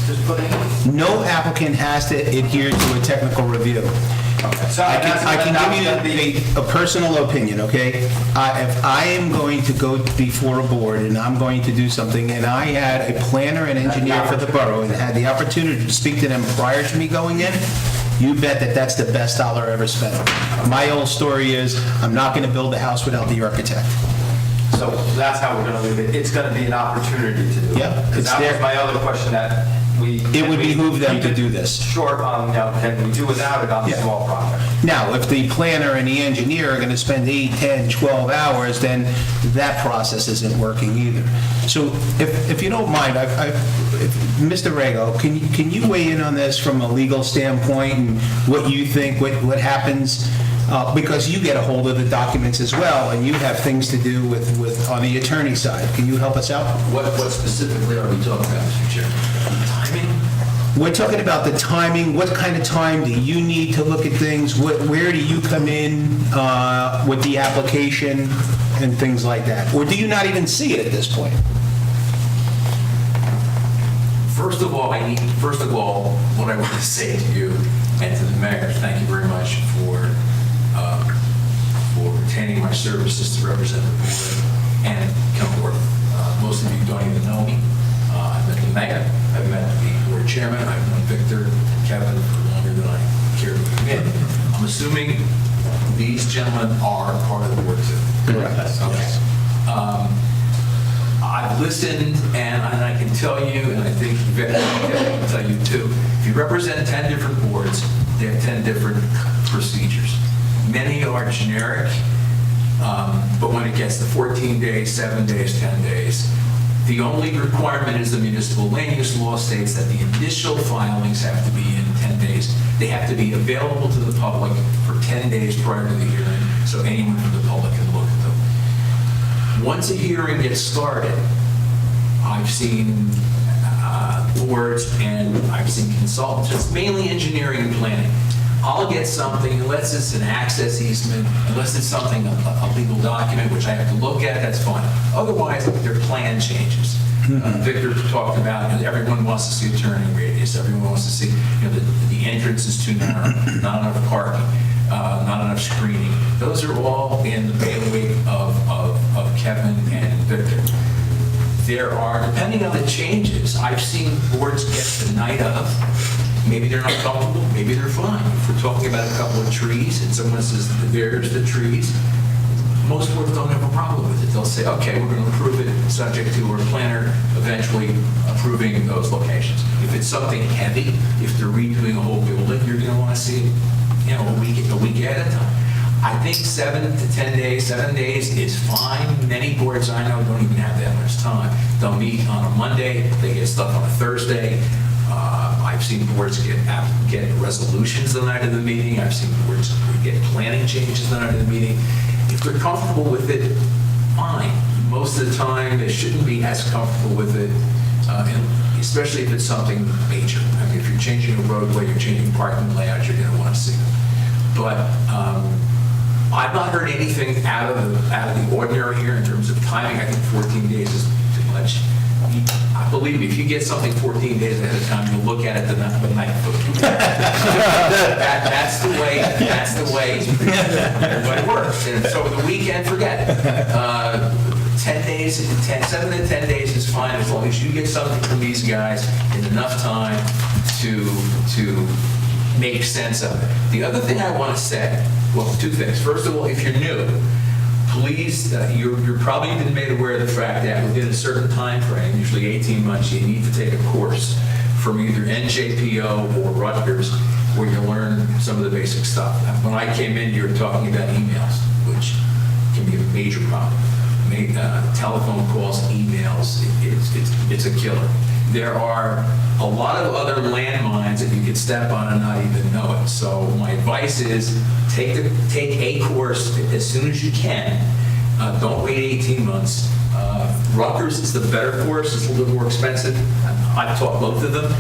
just put in? No applicant has to adhere to a technical review. Okay. So I can give you a personal opinion, okay? If I am going to go before a board and I'm going to do something, and I had a planner and engineer for the borough and had the opportunity to speak to them prior to me going in, you bet that that's the best dollar ever spent. My old story is, I'm not going to build a house without the architect. So that's how we're going to leave it. It's going to be an opportunity to do it. Yeah, Because it's that there. was my other question, that it would behoove them to do this. Sure, now, can we do without it on the Yeah. small project? Now, if the planner and the engineer are going to spend 8, 10, 12 hours, then that process isn't working either. So if you don't mind, Mr. Rego, can you weigh in on this from a legal standpoint and what you think, what happens? Because you get a hold of the documents as well, and you have things to do with on the attorney side. Can you help us out? What specifically are we talking about, Mr. Chairman? Timing? We're talking about the timing. What kind of time do you need to look at things? Where do you come in with the application and things like that? Or do you not even see it at this point? First of all, what I want to say to you and to the mayor, thank you very much for retaining my services to represent the board and Kenilworth. Most of you don't even know me. I've met the mayor, I've met the board chairman, I've known Victor and Kevin for longer than I care to admit. I'm assuming these gentlemen are part of the board too. Correct. Okay. I've listened, and I can tell you, and I think Victor can tell you too, if you represent 10 different boards, they have 10 different procedures. Many are generic, but when it gets to 14 days, 7 days, 10 days, the only requirement is the municipal land use law states that the initial filings have to be in 10 days. They have to be available to the public for 10 days prior to the hearing, so anyone from the public can look at them. Once a hearing gets started, I've seen boards and I've seen consultants, it's mainly engineering and planning. I'll get something, unless it's an access easement, unless it's something, a legal document, which I have to look at, that's fine. Otherwise, there are plan changes. Victor talked about, everyone wants to see a turning radius, everyone wants to see, the entrance is too narrow, not enough parking, not enough screening. Those are all in the bailiwick of Kevin and Victor. There are, depending on the changes, I've seen boards get the night of. Maybe they're not comfortable, maybe they're fine. If we're talking about a couple of trees and someone says, there's the trees, most boards don't have a problem with it. They'll say, okay, we're going to approve it subject to our planner eventually approving those locations. If it's something heavy, if they're redoing a whole building, you're going to want to see it, a week ahead of time. I think 7 to 10 days, 7 days is fine. Many boards I know don't even have that much time. They'll meet on a Monday, they get stuff on a Thursday. I've seen boards get resolutions the night of the meeting. I've seen boards get planning changes the night of the meeting. If they're comfortable with it, fine. Most of the time, they shouldn't be as comfortable with it, especially if it's something major. I mean, if you're changing a roadway, you're changing parking layout, you're going to want to see it. But I've not heard anything out of the ordinary here in terms of timing. I think 14 days is too much. I believe me, if you get something 14 days ahead of time, you'll look at it the night before. That's the way it works. And so the weekend, forget it. 10 days, 7 to 10 days is fine as long as you get something from these guys in enough time to make sense of it. The other thing I want to say, well, two things. First of all, if you're new, please, you're probably been made aware of the fact that within a certain time frame, usually 18 months, you need to take a course from either NJPO or Rutgers where you learn some of the basic stuff. When I came in, you were talking about emails, which can be a major problem. Telephone calls, emails, it's a killer. There are a lot of other landmines that you could step on and not even know it. So my advice is take a course as soon as you can. Don't wait 18 months. Rutgers is the better course. It's a little more expensive. I've taught both of them.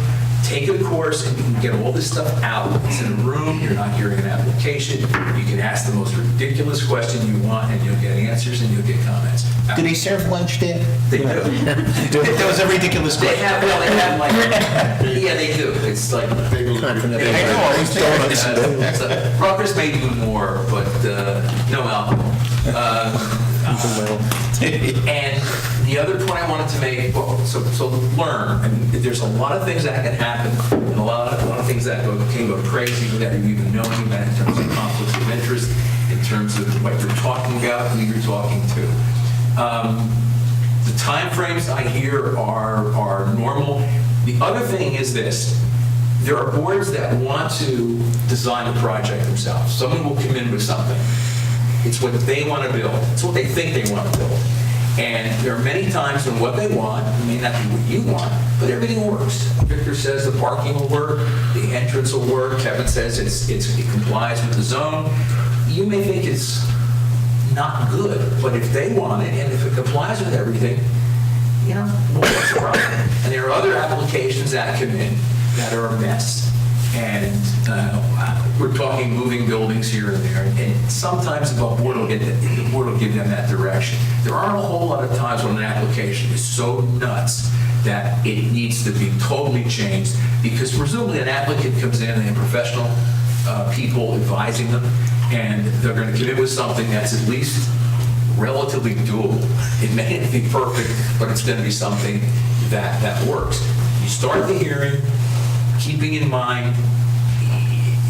Take a course and you can get all this stuff out. It's in a room. You're not hearing an application. You can ask the most ridiculous question you want and you'll get answers and you'll get comments. Do they serve lunch there? They do. That was a ridiculous question. Yeah, they do. It's like, Rutgers may do more, but no alcohol. And the other point I wanted to make, so learn. I mean, there's a lot of things that can happen, and a lot of things that can go crazy without you even knowing about in terms of conflicts of interest, in terms of what you're talking about, who you're talking to. The time frames I hear are normal. The other thing is this, there are boards that want to design the project themselves. Someone will come in with something. It's what they want to build. It's what they think they want to build. And there are many times when what they want may not be what you want, but everything works. Victor says the parking will work, the entrance will work, Kevin says it complies with the zone. You may think it's not good, but if they want it, and if it complies with everything, you know, what's the problem? And there are other applications that come in that are a mess. And we're talking moving buildings here and there, and sometimes the board will give them that direction. There aren't a whole lot of times when an application is so nuts that it needs to be totally changed, because presumably an applicant comes in and they have professional people advising them, and they're going to come in with something that's at least relatively doable. It may not be perfect, but it's going to be something that works. You start the hearing, keeping in mind,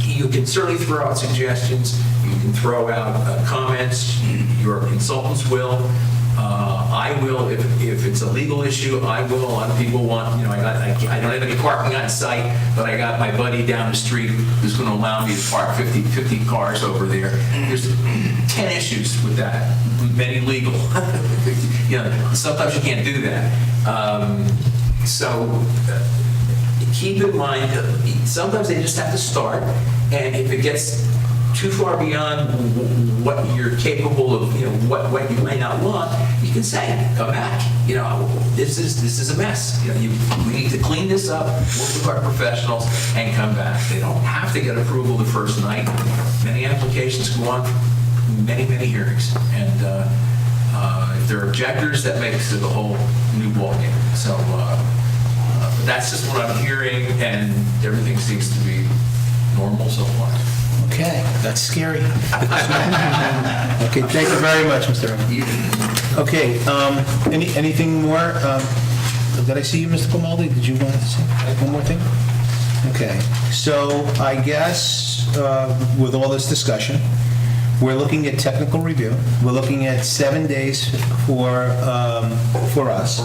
you can certainly throw out suggestions, you can throw out comments, your consultants will. I will, if it's a legal issue, I will. A lot of people want, you know, I don't have any parking on site, but I got my buddy down the street who's going to allow me to park 50 cars over there. There's 10 issues with that, many legal. You know, sometimes you can't do that. So keep in mind, sometimes they just have to start, and if it gets too far beyond what you're capable of, you know, what you may not want, you can say, come back. You know, this is a mess. You know, we need to clean this up, work with our professionals, and come back. They don't have to get approval the first night. Many applications go on many hearings, and if there are objectors, that makes it a whole new ballgame. So that's just what I'm hearing, and everything seems to be normal so far. Okay, that's scary. Okay, thank you very much, Mr. Herman. Okay, anything more? Did I see you, Mr. Grimaldi? Did you want to say one more thing? Okay, so I guess with all this discussion, we're looking at technical review. We're looking at 7 days for us.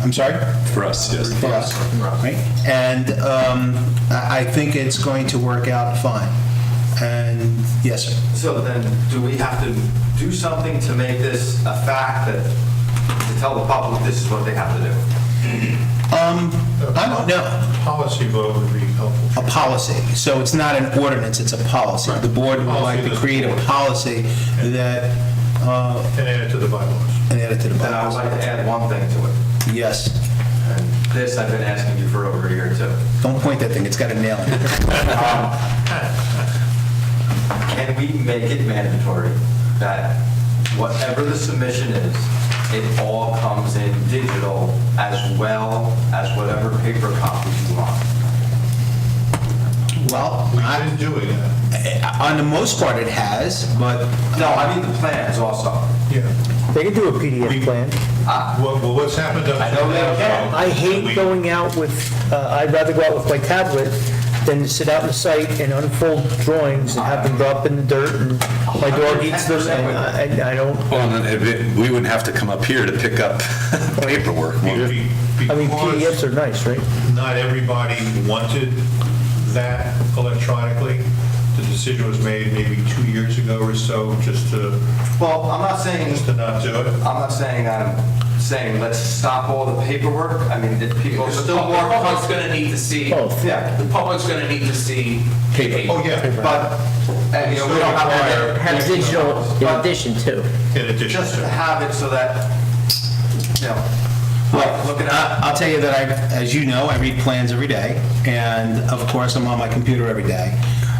I'm sorry? For us, yes. For us, right? And I think it's going to work out fine. And yes, sir. So then, do we have to do something to make this a fact, that to tell the public this is what they have to do? I don't know. Policy vote would be helpful. A policy. So it's not an ordinance, it's a policy. The board would like to create a policy that... And add it to the bylaws. And add it to the Then I would bylaws. like to add one thing to it. Yes. And this I've been asking you for over a year too. Don't point that thing, it's got a nail in it. Can we make it mandatory that whatever the submission is, it all comes in digital as well as whatever paper copies you want? Well, We've been doing that. on the most part it has, but No, I mean the plans also. Yeah. They can do a PDF plan. Well, what's happened up I know they to can. now... I hate going out with, I'd rather go out with my tablet than sit out in the site and unfold drawings and have them drop in the dirt, and my dog eats them, and I don't, Well, then we wouldn't have to come up here to pick up paperwork. I mean, PDFs are nice, right? Not everybody wanted that electronically. The decision was made maybe 2 years ago or so, just to Well, I'm not saying, not do it. I'm not saying that, I'm saying let's stop all the paperwork. I mean, if people are The still more public's comfortable. going to need to see, Both. Yeah, the public's going to need to see paper. Oh, yeah. but, and, you know, we don't have to Have digital in addition to. In addition just to to... have it so that, you know, like looking at. I'll tell you that as you know, I read plans every day, and of course I'm on my computer every day,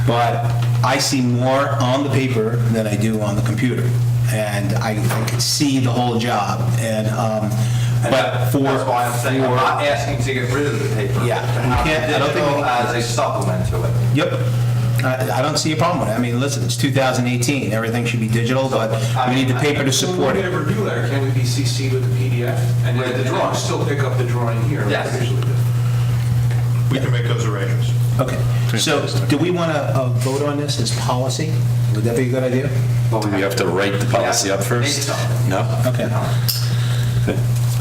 but I see more on the paper than I do on the computer, and I can see the whole job, and but for... That's why I'm saying, I'm for- not asking to get rid of the paper. Yeah, To we have can't- I don't think we digital can- as a supplement to it. Yep. I don't see a problem with it. I mean, listen, it's 2018, everything should be digital, but we need the paper to support When we it. get a review letter, can we be CC'd with the PDF? And With the then drawing. still pick up the drawing here? like Yes. we usually do? We can make those arrangements. Okay, so do we want to vote on this as policy? Would that be a good idea? We have to write the policy up first? No? Okay.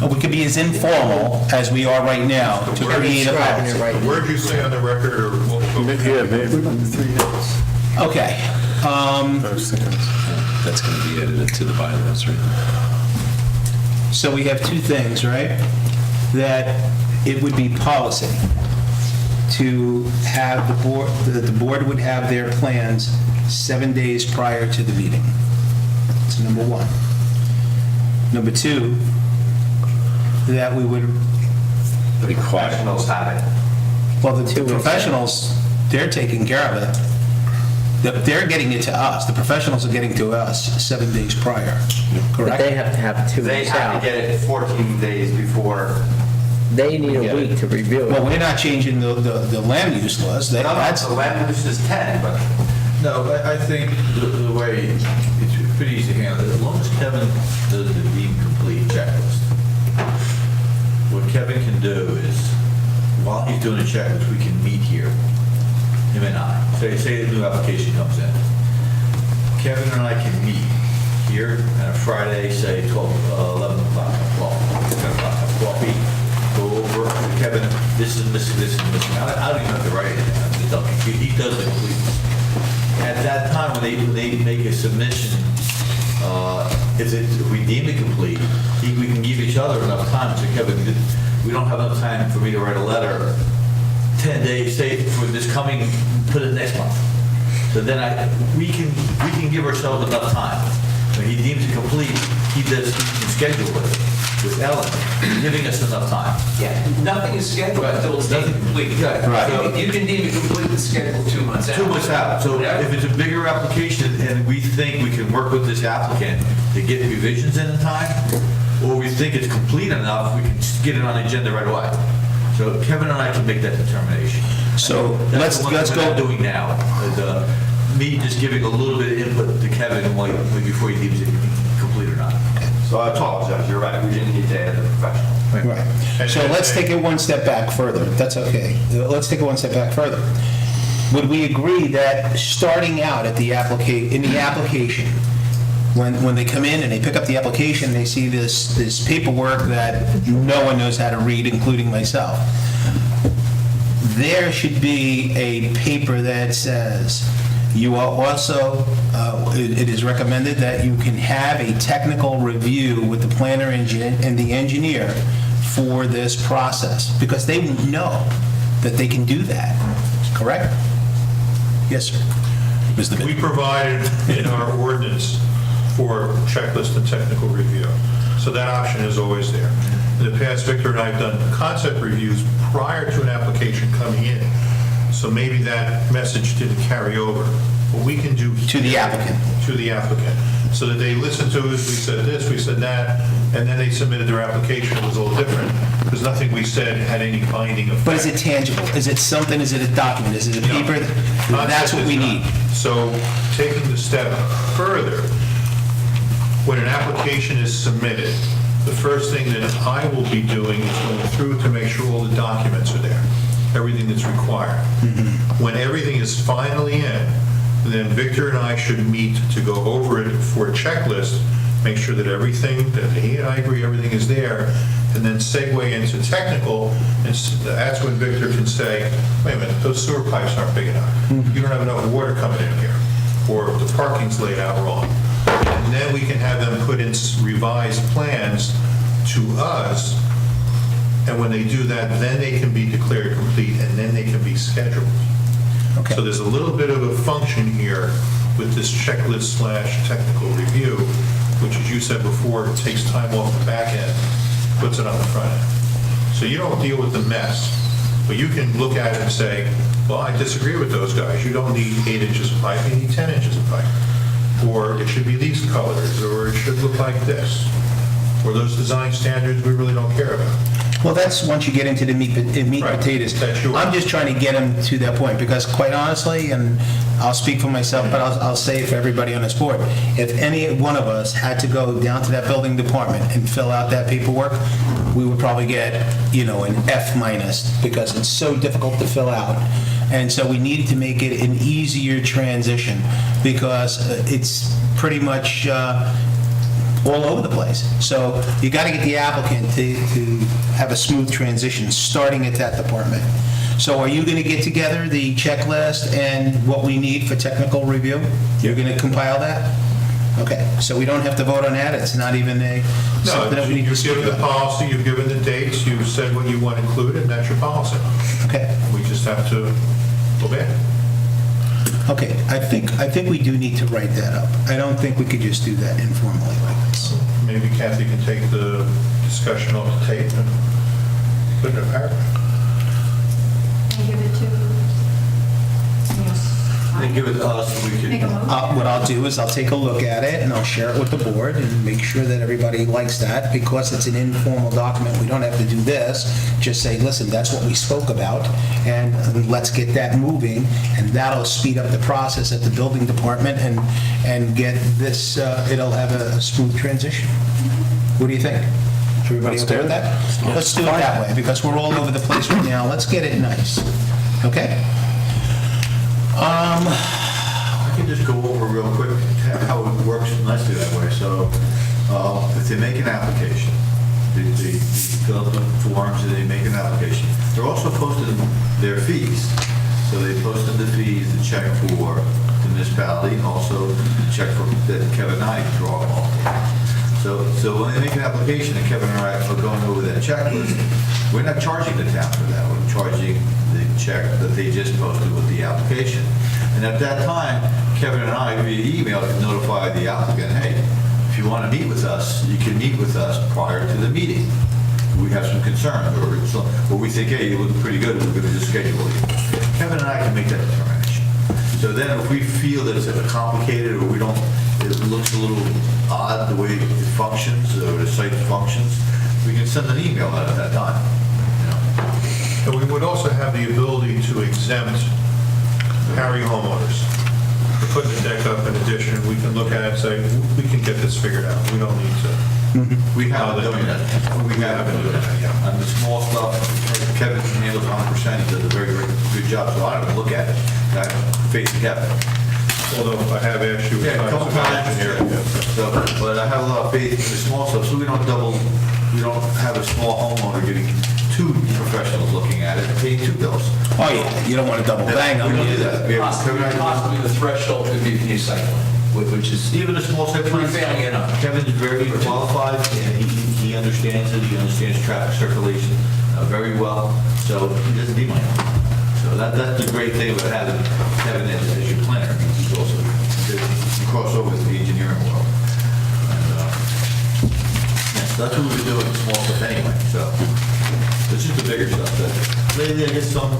We could be as informal as we are right now to create a Describing it policy. right The word you say on the record, or Yeah, maybe. Okay. That's going to be edited to the bylaws, right? So we have two things, right? That it would be policy to have the board, that the board would have their plans 7 days prior to the meeting. That's number one. Number two, that we would, Professionals have it. well, the professionals, they're taking care of it. They're getting it to us. The professionals are getting to us 7 days prior, But correct? they have to have 2 They weeks have out. to get it 14 days before. They need a week to review Well, it. we're not changing the land use laws. That's, The land use is 10, but No, I think the way, it's pretty easy to handle it, as long as Kevin does the deemed complete checklist. What Kevin can do is, while he's doing the checklist, we can meet here, him and I. Say the new application comes in. Kevin and I can meet here on a Friday, say 11 o'clock, 10 o'clock, have coffee, go over, Kevin, this is missing, this is missing. I don't even have to write anything. He does the completeness. At that time, when they make a submission, if we deem it complete, we can give each other enough time to, Kevin, we don't have enough time for me to write a letter 10 days, say, for this coming, put it next month. So then we can give ourselves enough time. When he deems it complete, he can schedule it with Ellen, giving us enough time. Yeah, nothing is scheduled until it's deemed complete. Right. So you can deem it complete and schedule 2 months out. 2 months out. So if it's a bigger application and we think we can work with this applicant to get revisions in time, or we think it's complete enough, we can just get it on the agenda right away. So Kevin and I can make that determination. So That's the one let's thing we're not go. doing now, is me just giving a little bit of input to Kevin like before he deems it complete or not. so I apologize, you're right, we didn't need to add the professional. Right. So let's take it one step back further. That's okay. Let's take it one step back further. Would we agree that starting out at the in the application, when they come in and they pick up the application, they see this paperwork that no one knows how to read, including myself, there should be a paper that says, you are also, it is recommended that you can have a technical review with the planner and the engineer for this process, because they know that they can do that, correct? Yes, sir. Mr. We Bennett. provided in our ordinance for checklist and technical review. So that option is always there. In the past, Victor and I have done concept reviews prior to an application coming in. So maybe that message didn't carry over. What we can do... To the applicant. To the applicant. So that they listened to us, we said this, we said that, and then they submitted their application. It was a little different, because nothing we said had any binding effect. But is it tangible? Is it something? Is it a document? Is it a paper? That's what we need. So taking the step further, when an application is submitted, the first thing that I will be doing is going through to make sure all the documents are there, everything that's required. When everything is finally in, then Victor and I should meet to go over it for a checklist, make sure that everything, that he and I agree everything is there, and then segue into technical, and that's when Victor can say, wait a minute, those sewer pipes aren't big enough. You don't have enough water coming in here, or the parking's laid out wrong. And then we can have them put in revised plans to us, and when they do that, then they can be declared complete, and then they can be scheduled. Okay. So there's a little bit of a function here with this checklist / technical review, which, as you said before, takes time off the back end, puts it on the front end. So you don't deal with the mess, but you can look at it and say, well, I disagree with those guys. You don't need 8 inches of pipe, you need 10 inches of pipe. Or it should be these colors, or it should look like this. Or those design standards we really don't care about. Well, that's once you get into the meat Right. potatoes. That's yours. I'm just trying to get them to that point, because quite honestly, and I'll speak for myself, but I'll say it for everybody on this board, if any one of us had to go down to that building department and fill out that paperwork, we would probably get, an F-, because it's so difficult to fill out. And so we needed to make it an easier transition, because it's pretty much all over the place. So you got to get the applicant to have a smooth transition, starting at that department. So are you going to get together the checklist and what we need for technical review? You're going to compile that? Okay, so we don't have to vote on that? It's not even something that we need to You've speak given the about? policy, you've given the dates, you've said what you want included, and that's your policy. Okay. We just have to obey. Okay, I think we do need to write that up. I don't think we could just do that informally like this. Maybe Kathy can take the discussion off the tape and put it in a paragraph. And give it to, They give it to us, so we make a can, motion. What I'll do is I'll take a look at it and I'll share it with the board and make sure that everybody likes that. Because it's an informal document, we don't have to do this. Just say, listen, that's what we spoke about, and let's get that moving, and that'll speed up the process at the building department and get this, it'll have a smooth transition. What do you think? Everybody okay with that? Let's do it that way, because we're all over the place right now. Let's get it nice. Okay? I can just go over real quick how it works nicely that way. So if they make an application, they fill out the forms and they make an application. They're also posting their fees. So they posted the fees, the check for the municipality, and also the check for that Kevin and I draw off. So when they make an application and Kevin and I are going over that checklist, we're not charging the town for that. We're charging the check that they just posted with the application. And at that time, Kevin and I, via email, can notify the applicant, hey, if you want to meet with us, you can meet with us prior to the meeting. We have some concerns, or we think, hey, you look pretty good, we're going to just schedule you. Kevin and I can make that determination. So then if we feel that it's complicated, or it looks a little odd the way it functions, or the site functions, we can send an email out at that time. And we would also have the ability to exempt Harry homeowners. For putting the deck up in addition, we can look at it and say, we can get this figured out. We don't need to. We haven't done that. We haven't done that, yeah. On the small stuff, Kevin handles 100%, he does a very, very good job, so I don't even look at it. I face Kevin. Although I have asked you Yeah, a couple times. So, but I have a lot of faith in the small stuff, so we don't have a small homeowner getting two professionals looking at it and paying two bills. Oh, yeah, you don't want to double bang on We don't it. do that. We have- Possibly the threshold could be for new site plan, which is Even a small site plan, Prevailing enough. Kevin's very qualified, and he understands it, he understands traffic circulation very well, so he doesn't need my help. So that's the great thing about having Kevin as your planner. He's also, you cross over with the engineering world. And, yeah, so that's what we've been doing, small stuff anyway, so. It's just the bigger stuff that, lately, I guess some,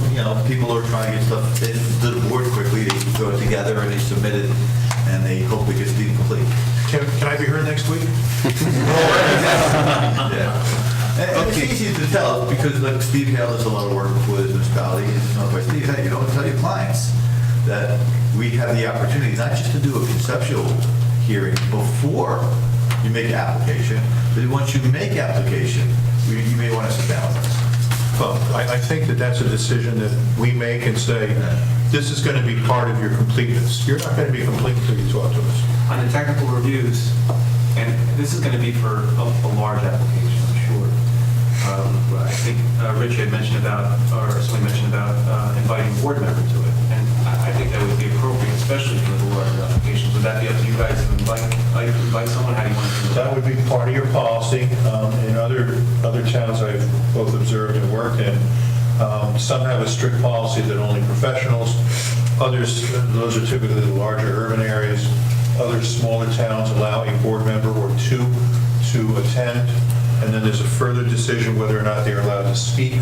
people are trying to get stuff to the board quickly, they throw it together and they submit it, and they hope it gets deemed complete. Can I be here next week? Yeah. And it's easy to tell, because like Steve Hale does a lot of work for this municipality, and it's not by Steve, hey, tell your clients that we have the opportunity not just to do a conceptual hearing before you make an application, but once you make application, you may want to sit down with us. Well, I think that that's a decision that we make and say, this is going to be part of your completeness. You're not going to be complete until you talk to us. On the technical reviews, and this is going to be for a large application, I'm sure. I think Rich had mentioned about, or somebody mentioned about inviting a board member to it. And I think that would be appropriate, especially for the larger applications. Would that be up to you guys to invite someone? How do you want to do that? That would be part of your policy. In other towns I've both observed and worked in, some have a strict policy that only professionals. Others, those are typically the larger urban areas. Other smaller towns allow a board member or two to attend, and then there's a further decision whether or not they're allowed to speak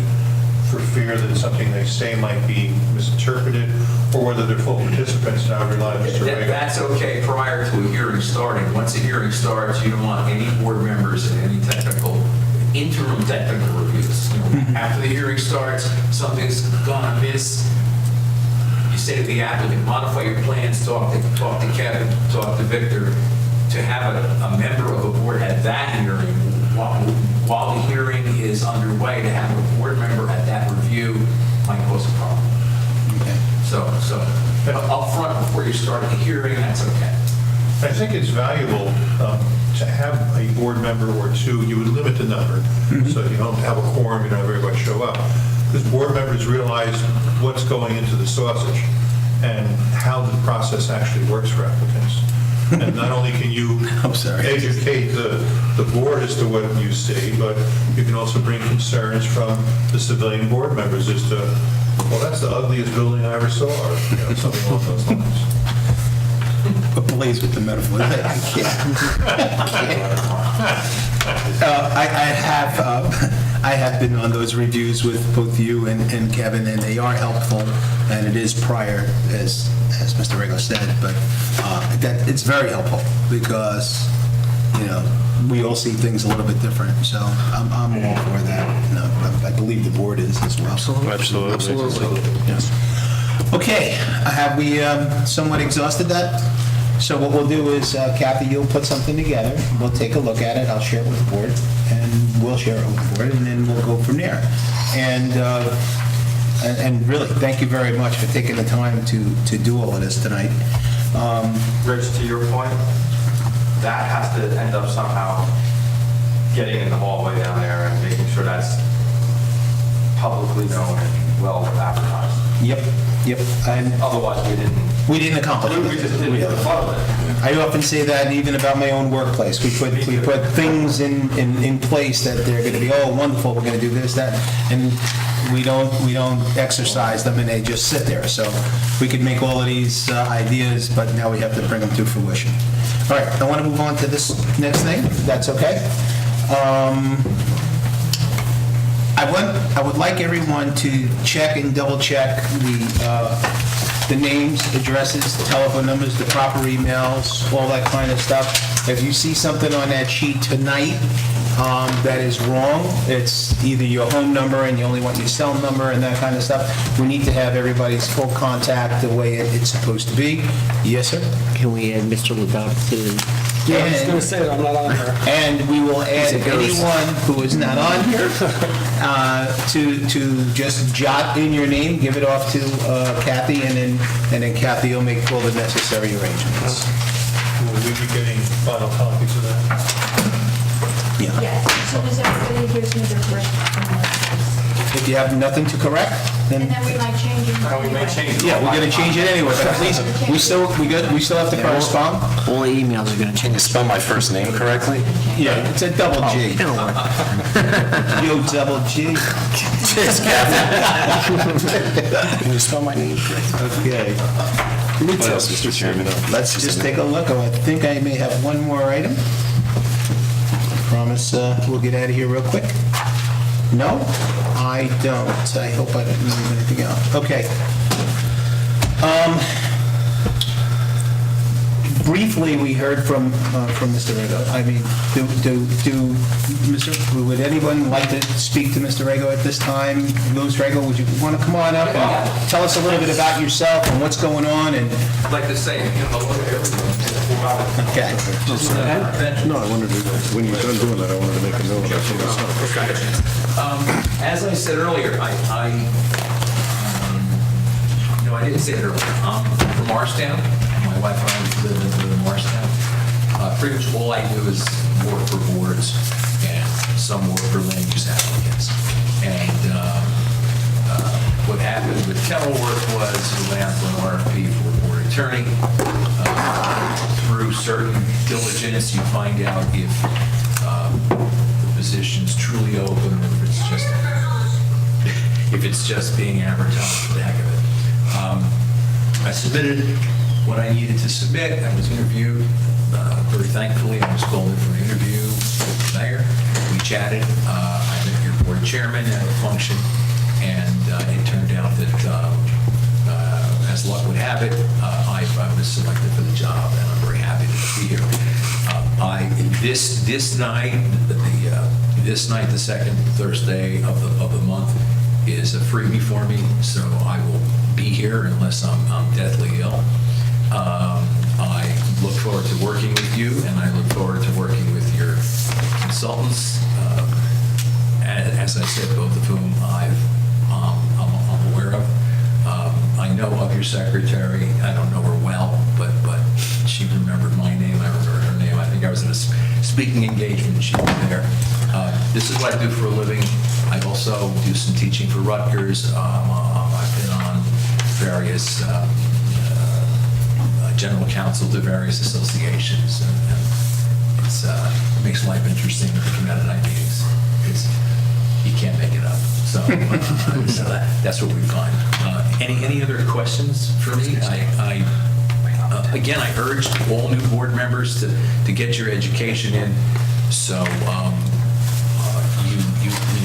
for fear that something they say might be misinterpreted, or whether they're full participants and I would rely on Mr. Reagan. That's okay prior to a hearing starting. Once a hearing starts, you don't want any board members in any interim technical reviews. After the hearing starts, something's gone amiss, you say to the applicant, modify your plans, talk to Kevin, talk to Victor, to have a member of a board at that hearing, while the hearing is underway, to have a board member at that review might cause a problem. Okay. So up front, before you start the hearing, that's okay. I think it's valuable to have a board member or two. You would limit the number, so you don't have a quorum, you don't have everybody show up. Because board members realize what's going into the sausage and how the process actually works for applicants. And not only can you educate the board as to what you see, but you can also bring concerns from the civilian board members as to, well, that's the ugliest building I ever saw, or something along those lines. Ablaze with the metaphor. I have been on those reviews with both you and Kevin, and they are helpful, and it is prior, as Mr. Rego said, but that it's very helpful because, we all see things a little bit different, so I'm all for that. No, I believe the board is as well. Absolutely. Yes. Okay, have we somewhat exhausted that? So what we'll do is, Kathy, you'll put something together, we'll take a look at it, I'll share it with the board, and we'll share it with the board, and then we'll go from there. And really, thank you very much for taking the time to do all of this tonight. Rich, to your point, that has to end up somehow getting in the hallway down there and making sure that's publicly known and well advertised. Yep. And otherwise, we didn't accomplish it. We just didn't get the fun of it. I often say that even about my own workplace. We put things in place that they're going to be, oh, wonderful, we're going to do this, that, and we don't exercise them, and they just sit there. So we could make all of these ideas, but now we have to bring them to fruition. All right, I want to move on to this next thing, if that's okay. I would like everyone to check and double check the names, addresses, telephone numbers, the proper emails, all that kind of stuff. If you see something on that sheet tonight that is wrong, it's either your home number and you only want your cell number and that kind of stuff. We need to have everybody's full contact the way it's supposed to be. Yes, sir? Can we add Mr. Ladonna to the... Yeah, I was going to say that I'm not on there. And we will add anyone who is not on here to just jot in your name, give it off to Kathy, and then Kathy will make all the necessary arrangements. Will we be getting final copies of that? Yeah. Yes, as soon as everybody gives me their first. If you have nothing to correct, And then we might change it. We may change it. yeah, we're going to change it anyway, but at least we still have to correspond. All the emails are going to Can you change. spell my first name correctly? Yeah, it's a double G. It'll work. Yo, double G. Can you spell my name correctly? Okay. What else, Mr. Chairman? Let's just take a look. I think I may have one more item. I promise we'll get out of here real quick. No, I don't. I hope I didn't leave anything out. Okay. Briefly, we heard from Mr. Rego. I mean, would anyone like to speak to Mr. Rego at this time? Louis Rego, would you want to come on up and tell us a little bit about yourself and what's going on? And I'd like to say, hello to everyone. okay. No, I wanted to, when you're done doing that, I wanted to make a note of some of the stuff. As I said earlier, no, I didn't say it earlier. I'm from Morristown. My wife and I live in Morristown. Pretty much all I do is work for boards and some work for land use applicants. And what happened with Kenilworth was we went out to an RFP for a board attorney. Through certain diligence, you find out if the position's truly open or if it's just being advertised for the heck of it. I submitted what I needed to submit. I was interviewed. Very thankfully, I was called in for an interview with the mayor. We chatted. I met your board chairman at a function, and it turned out that, as luck would have it, I was selected for the job, and I'm very happy to be here. This night, the second Thursday of the month, is a freebie for me, so I will be here unless I'm deathly ill. I look forward to working with you, and I look forward to working with your consultants, as I said, both of whom I'm aware of. I know of your secretary. I don't know her well, but She remembered my name, I remember her name. I think I was at a speaking engagement, and she was there. This is what I do for a living. I also do some teaching for Rutgers. I've been on various general counsel to various associations, and it makes life interesting to come out at night meetings. You can't make it up. So that's what we find. Any other questions for me? Again, I urge all new board members to get your education in. So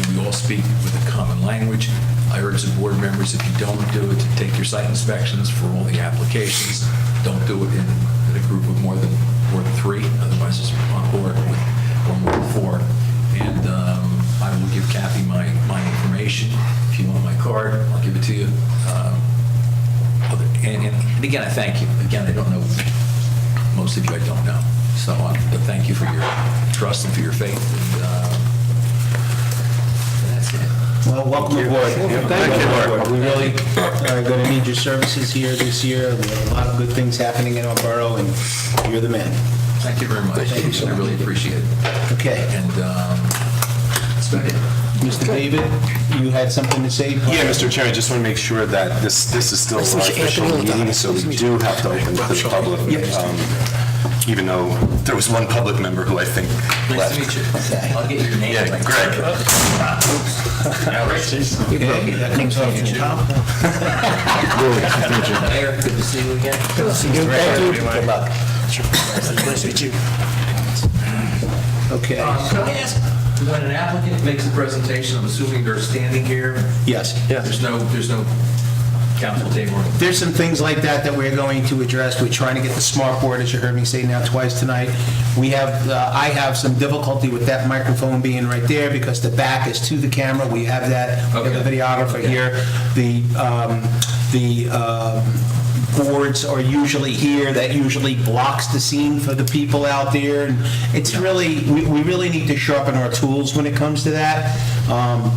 we all speak with a common language. I urge the board members, if you don't do it, to take your site inspections for all the applications. Don't do it in a group of more than 3, otherwise it's on board with or more than 4. And I will give Kathy my information. If you want my card, I'll give it to you. And again, I thank you. Again, I don't know, most of you I don't know. So but thank you for your trust and for your faith. And that's it. Well, welcome aboard. Thank you. We really are going to need your services here this year. We have a lot of good things happening in our borough, and you're the man. Thank you very much. Thank you so much. I really appreciate it. Okay. And that's about it. Mr. David, you had something to say? Yeah, Mr. Chairman, just want to make sure that this is still our official meeting, so we do have to open to the public, even though there was one public member who I think left. Nice to meet you. I'll get your name. Yeah, Greg. Okay, that comes off the top. Mayor, good to see you again. Good to see you. Thank you. Good luck. Nice to meet you. Okay. Can I ask, when an applicant makes a presentation, I'm assuming they're standing here? Yes. There's no council table? There's some things like that we're going to address. We're trying to get the smart board, as you heard me say now twice tonight. I have some difficulty with that microphone being right there because the back is to the camera. We have that, we have the videographer here. The boards are usually here. That usually blocks the scene for the people out there. And it's really, we really need to sharpen our tools when it comes to that.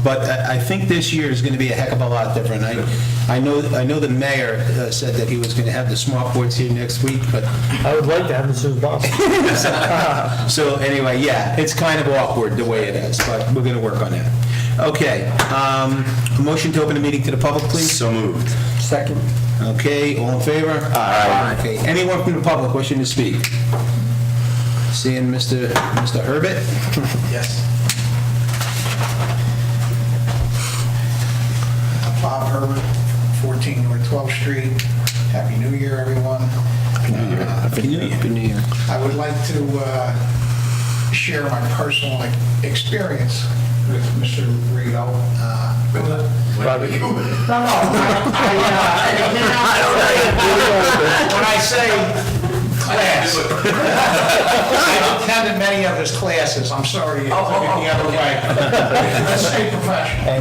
But I think this year is going to be a heck of a lot different. I know the mayor said that he was going to have the smart boards here next week, but I would like to have this as possible. so anyway, yeah, it's kind of awkward the way it is, but we're going to work on that. Okay, a motion to open the meeting to the public, please. So moved. Second. Okay, all in favor? Aye. Okay, anyone from the public wishing to speak? Seeing Mr. Herbert? Yes. Bob Herbert, 14 North 12th Street. Happy New Year, everyone. Happy New Year. Happy New Year. I would like to share my personal experience with Mr. Rito. When I say class, I've attended many of his classes. I'm sorry, the other way. Let's say professional.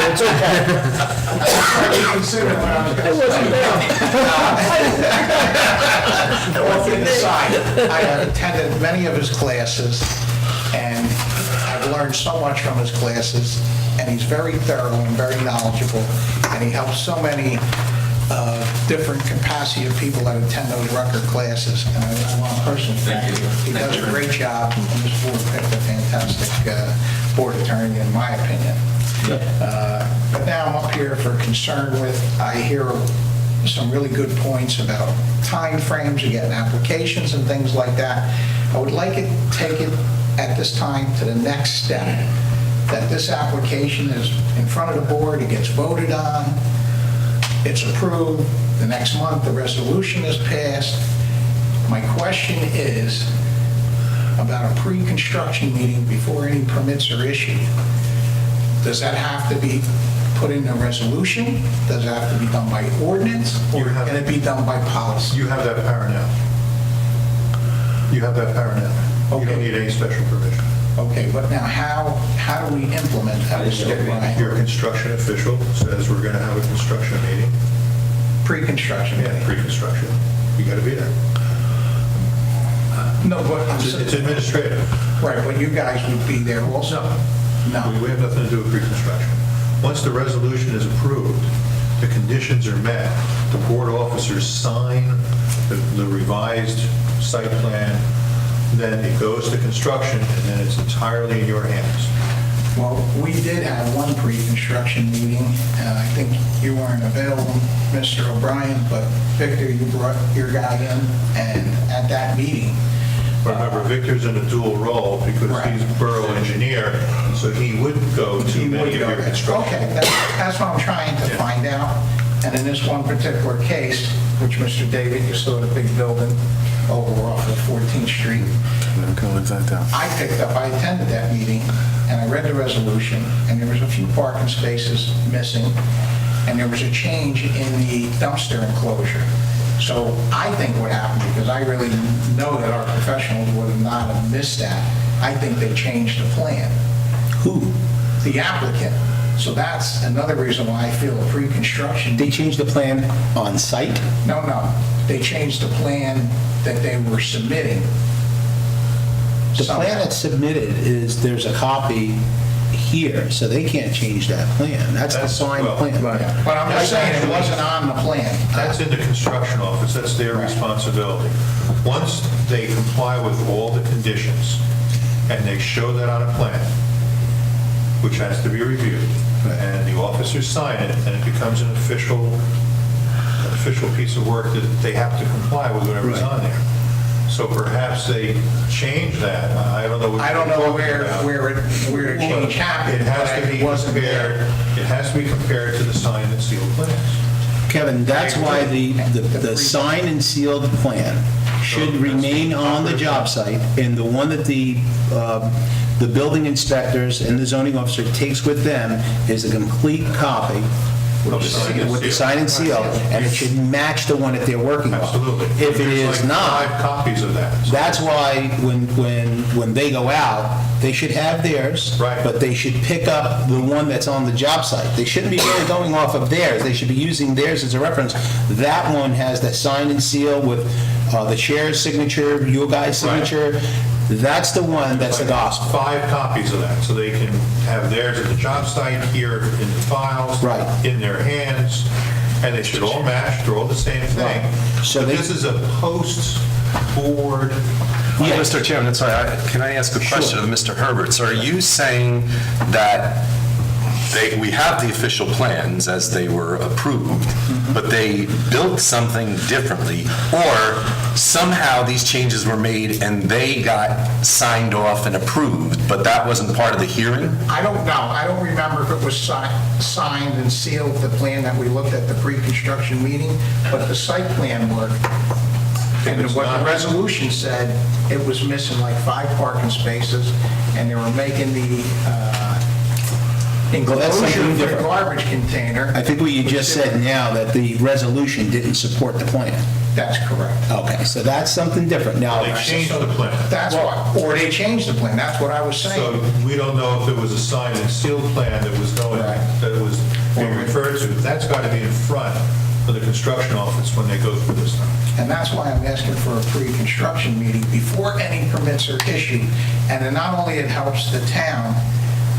It's okay. Consider what I was going to say. I have attended many of his classes, and I've learned so much from his classes, and he's very thorough and very knowledgeable, and he helps so many different capacity of people that attend those record classes, and I want to personally thank you. He does a great job, and this board picked a fantastic board attorney, in my opinion. But now I'm up here for concern with, I hear some really good points about time frames, you get applications and things like that. I would like to take it at this time to the next step, that this application is in front of the board, it gets voted on, it's approved, the next month the resolution is passed. My question is about a pre-construction meeting before any permits are issued. Does that have to be put in a resolution? Does it have to be done by ordinance? Or can it be done by policy? You have that power now. You have that power now. You don't need any special permission. Okay, but now how do we implement that? Your construction official says we're going to have a construction meeting. Pre-construction meeting? Yeah, pre-construction. You got to be there. No, but it's administrative. Right, but you guys would be there also? No. We have nothing to do with pre-construction. Once the resolution is approved, the conditions are met, the board officers sign the revised site plan, then it goes to construction, and then it's entirely in your hands. Well, we did have one pre-construction meeting, and I think you weren't available, Mr. O'Brien, but Victor, you brought your guy in, and at that meeting... Remember, Victor's in a dual role because he's borough engineer, so he would go to many of your construction. Okay, that's what I'm trying to find out. And in this one particular case, which Mr. David, you saw the big building over off of 14th Street. I attended that meeting, and I read the resolution, and there was a few parking spaces missing, and there was a change in the dumpster enclosure. So I think what happened, because I really know that our professionals would have not have missed that, I think they changed the plan. Who? The applicant. So that's another reason why I feel a pre-construction... They changed the plan on site? No. They changed the plan that they were submitting. The plan that's submitted there's a copy here, so they can't change that plan. That's the signed plan. But I'm just saying it wasn't on the plan. That's in the construction office, that's their responsibility. Once they comply with all the conditions, and they show that on a plan, which has to be reviewed, and the officers sign it, and it becomes an official piece of work that they have to comply with whatever's on there. So perhaps they change that. I don't know what I don't know where the change happened. It has to be compared. It has to be compared to the signed and sealed plans. Kevin, that's why the signed and sealed plan should remain on the job site, and the one that the building inspectors and the zoning officer takes with them is a complete copy with the sign and seal, and it should match the one that they're working on. Absolutely. If it is There's like not, 5 copies of that. that's why when they go out, they should have theirs, but they should pick up the one that's on the job site. They shouldn't be really going off of theirs. They should be using theirs as a reference. That one has the sign and seal with the chair's signature, your guy's signature. That's the one that's the gospel. 5 copies of that, so they can have theirs at the job site, here in the files, in their hands, and they should all match, they're all the same thing. So this is a post-board... Yeah, Mr. Chairman, that's why can I ask a question of Mr. Herbert? So are you saying that we have the official plans as they were approved, but they built something differently, or somehow these changes were made and they got signed off and approved, but that wasn't part of the hearing? I don't know. I don't remember if it was signed and sealed, the plan that we looked at the pre-construction meeting, but the site plan work, and what the resolution said, it was missing like 5 parking spaces, and they were making the enclosure for the garbage container. I think what you just said now, that the resolution didn't support the plan. That's correct. Okay, so that's something different. Now, They changed the plan. That's what, or they changed the plan. That's what I was saying. So we don't know if it was a signed and sealed plan that was being referred to. That's got to be in front of the construction office when they go through this thing. And that's why I'm asking for a pre-construction meeting before any permits are issued. And then not only it helps the town,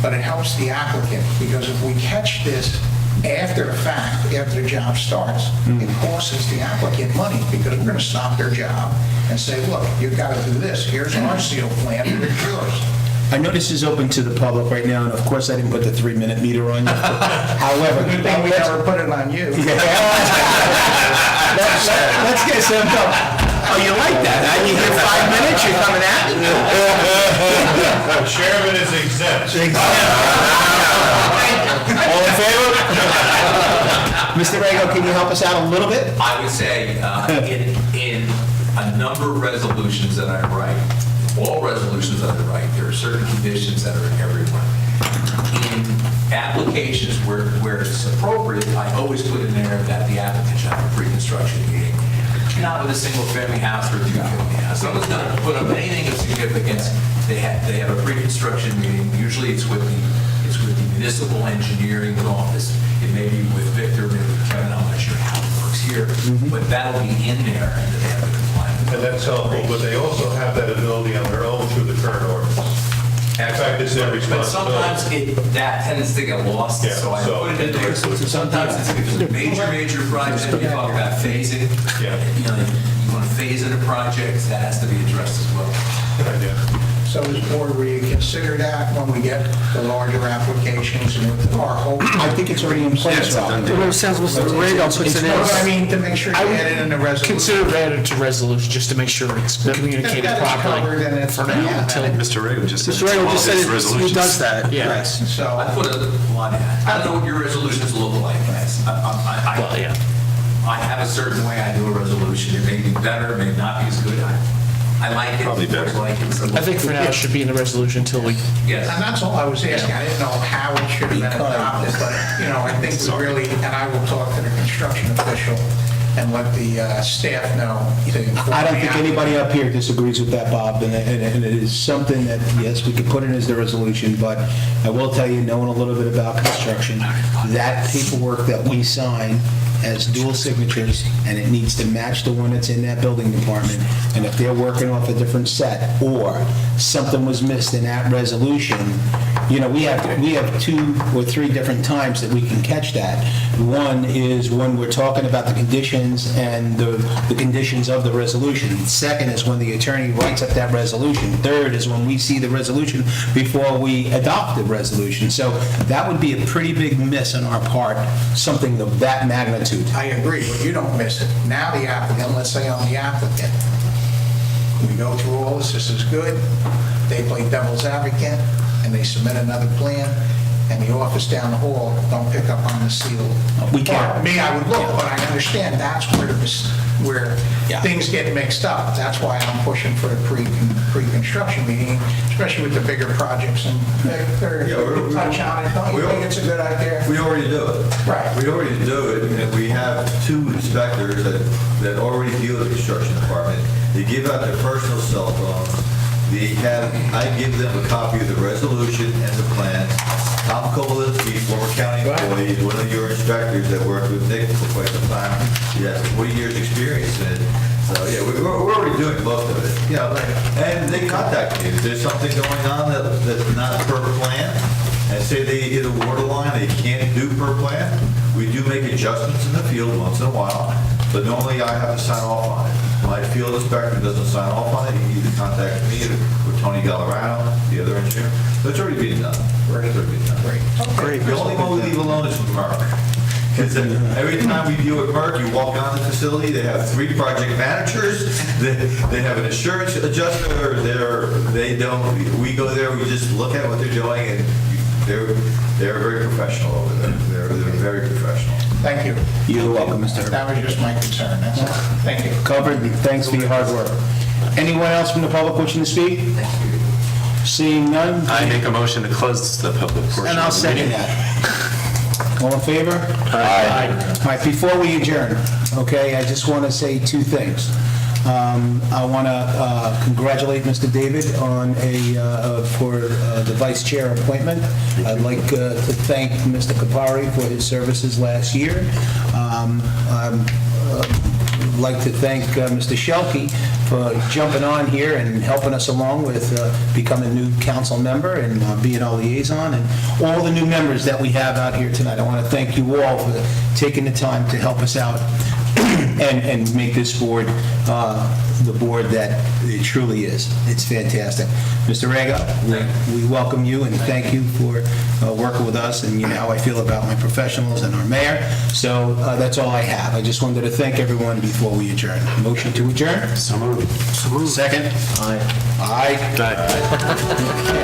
but it helps the applicant, because if we catch this after the fact, after the job starts, it costs the applicant money, because we're going to stop their job and say, look, you've got to do this. Here's our seal plan, here's yours. I know this is open to the public right now, and of course, I didn't put the 3-minute meter on you. However, Good thing we never put it on you. let's get some going. Oh, you like that, huh? You hear 5 minutes, you're coming at me? The chairman is exempt. All in favor? Mr. Rego, can you help us out a little bit? I would say in a number of resolutions that I write, all resolutions that I write, there are certain conditions that are everywhere. In applications where it's appropriate, I always put in there that the applicant should have a pre-construction meeting. Not with a single-family house or a two-family house. I was going to put up anything of significance. They have a pre-construction meeting. Usually it's with the municipal engineering office. It may be with Victor, maybe with Kevin. I'm not sure how it works here, but that'll be in there, and they have to comply with it. And that's helpful, but they also have that ability on their own through the current ordinance. fact, it's their But responsibility. sometimes that tends to get lost, Yeah, so I so- put it in there. So sometimes it's if it's a major project, you talk about phasing. Yeah. You know, you want to phase in a project, that has to be addressed as well. Good idea. So as board, will you consider that when we get the larger applications and with our hope? I think it's already in place, Rob. It sounds Mr. Rego puts it No, but I in. mean, to make sure you add it in the resolution. Consider added to resolution, just to make sure it's communicated That is properly. covered and it's- For now, yeah. until. Mr. Reagan just said. Mr. Rego just said he does that. Yes. So, I put a line, I don't know what your resolutions look like, guys. Well, yeah. I have a certain way I do a resolution. It may be better, it may not be as good. I like it. Probably better. I like it. So I think for now, it should be in the resolution until we. Yes. and that's all I was asking. I didn't know how it should have been adopted, but, you know, I think we really, and I will talk to the construction official and let the staff know to inform I don't the think applicant. anybody up here disagrees with that, Bob, and it is something that, yes, we could put in as the resolution, but I will tell you, knowing a little bit about construction, that paperwork that we sign has dual signatures, and it needs to match the one that's in that building department, and if they're working off a different set, or something was missed in that resolution, you know, we have 2 or 3 different times that we can catch that. One is when we're talking about the conditions and the conditions of the resolution. Second is when the attorney writes up that resolution. Third is when we see the resolution before we adopt the resolution. So that would be a pretty big miss on our part, something of that magnitude. I agree, but you don't miss it. Now the applicant, let's say I'm the applicant, we go through all this is good, they play devil's advocate, and they submit another plan, and the office down the hall don't pick up on the seal. We can't. Well, me, I would look, but I understand that's where Yeah. things get mixed up. That's why I'm pushing for the pre-construction meeting, especially with the bigger projects, and they're touch on it. Don't you think it's a good idea? We already do it. Right. We already do it, and we have 2 inspectors that already deal with the construction department. They give out their personal cell phones. I give them a copy of the resolution and the plan. Tom Kowalski, former county employee, is one of your inspectors that worked with Nick for quite some time. He has 40 years' experience in it. So, yeah, we're already doing most of it. You know, and they contact me. If there's something going on that's not per plan, and say they hit a water line they can't do per plan, we do make adjustments in the field once in a while, but normally I have to sign off on it. My field inspector doesn't sign off on it, he either contacts me or Tony Gallerano, the other engineer. So it's already being done. It's already being done. Great. The only one we leave alone is Merck. Because every time we deal with Merck, you walk on the facility, they have 3 project managers, they have an insurance adjuster, they don't, we go there, we just look at what they're doing, and they're very professional over there. They're very professional. Thank you. You're welcome, Mr. Herbert. That was just my concern, that's all. Thank you. Covered, thanks for your hard work. Anyone else from the public wishing to speak? Seeing none? I make a motion to close the public portion. And I'll of the second meeting. that. All in favor? Aye. All right, before we adjourn, okay, I just want to say 2 things. I want to congratulate Mr. David on for the vice chair appointment. I'd like to thank Mr. Kapari for his services last year. I'd like to thank Mr. Shelkey for jumping on here and helping us along with becoming a new council member and being our liaison, and all the new members that we have out here tonight. I want to thank you all for taking the time to help us out and make this board the board that it truly is. It's fantastic. Mr. Rega, we welcome you and thank you for working with us, and you know how I feel about my professionals and our mayor. So that's all I have. I just wanted to thank everyone before we adjourn. Motion to adjourn? So moved. Second? Aye. Aye.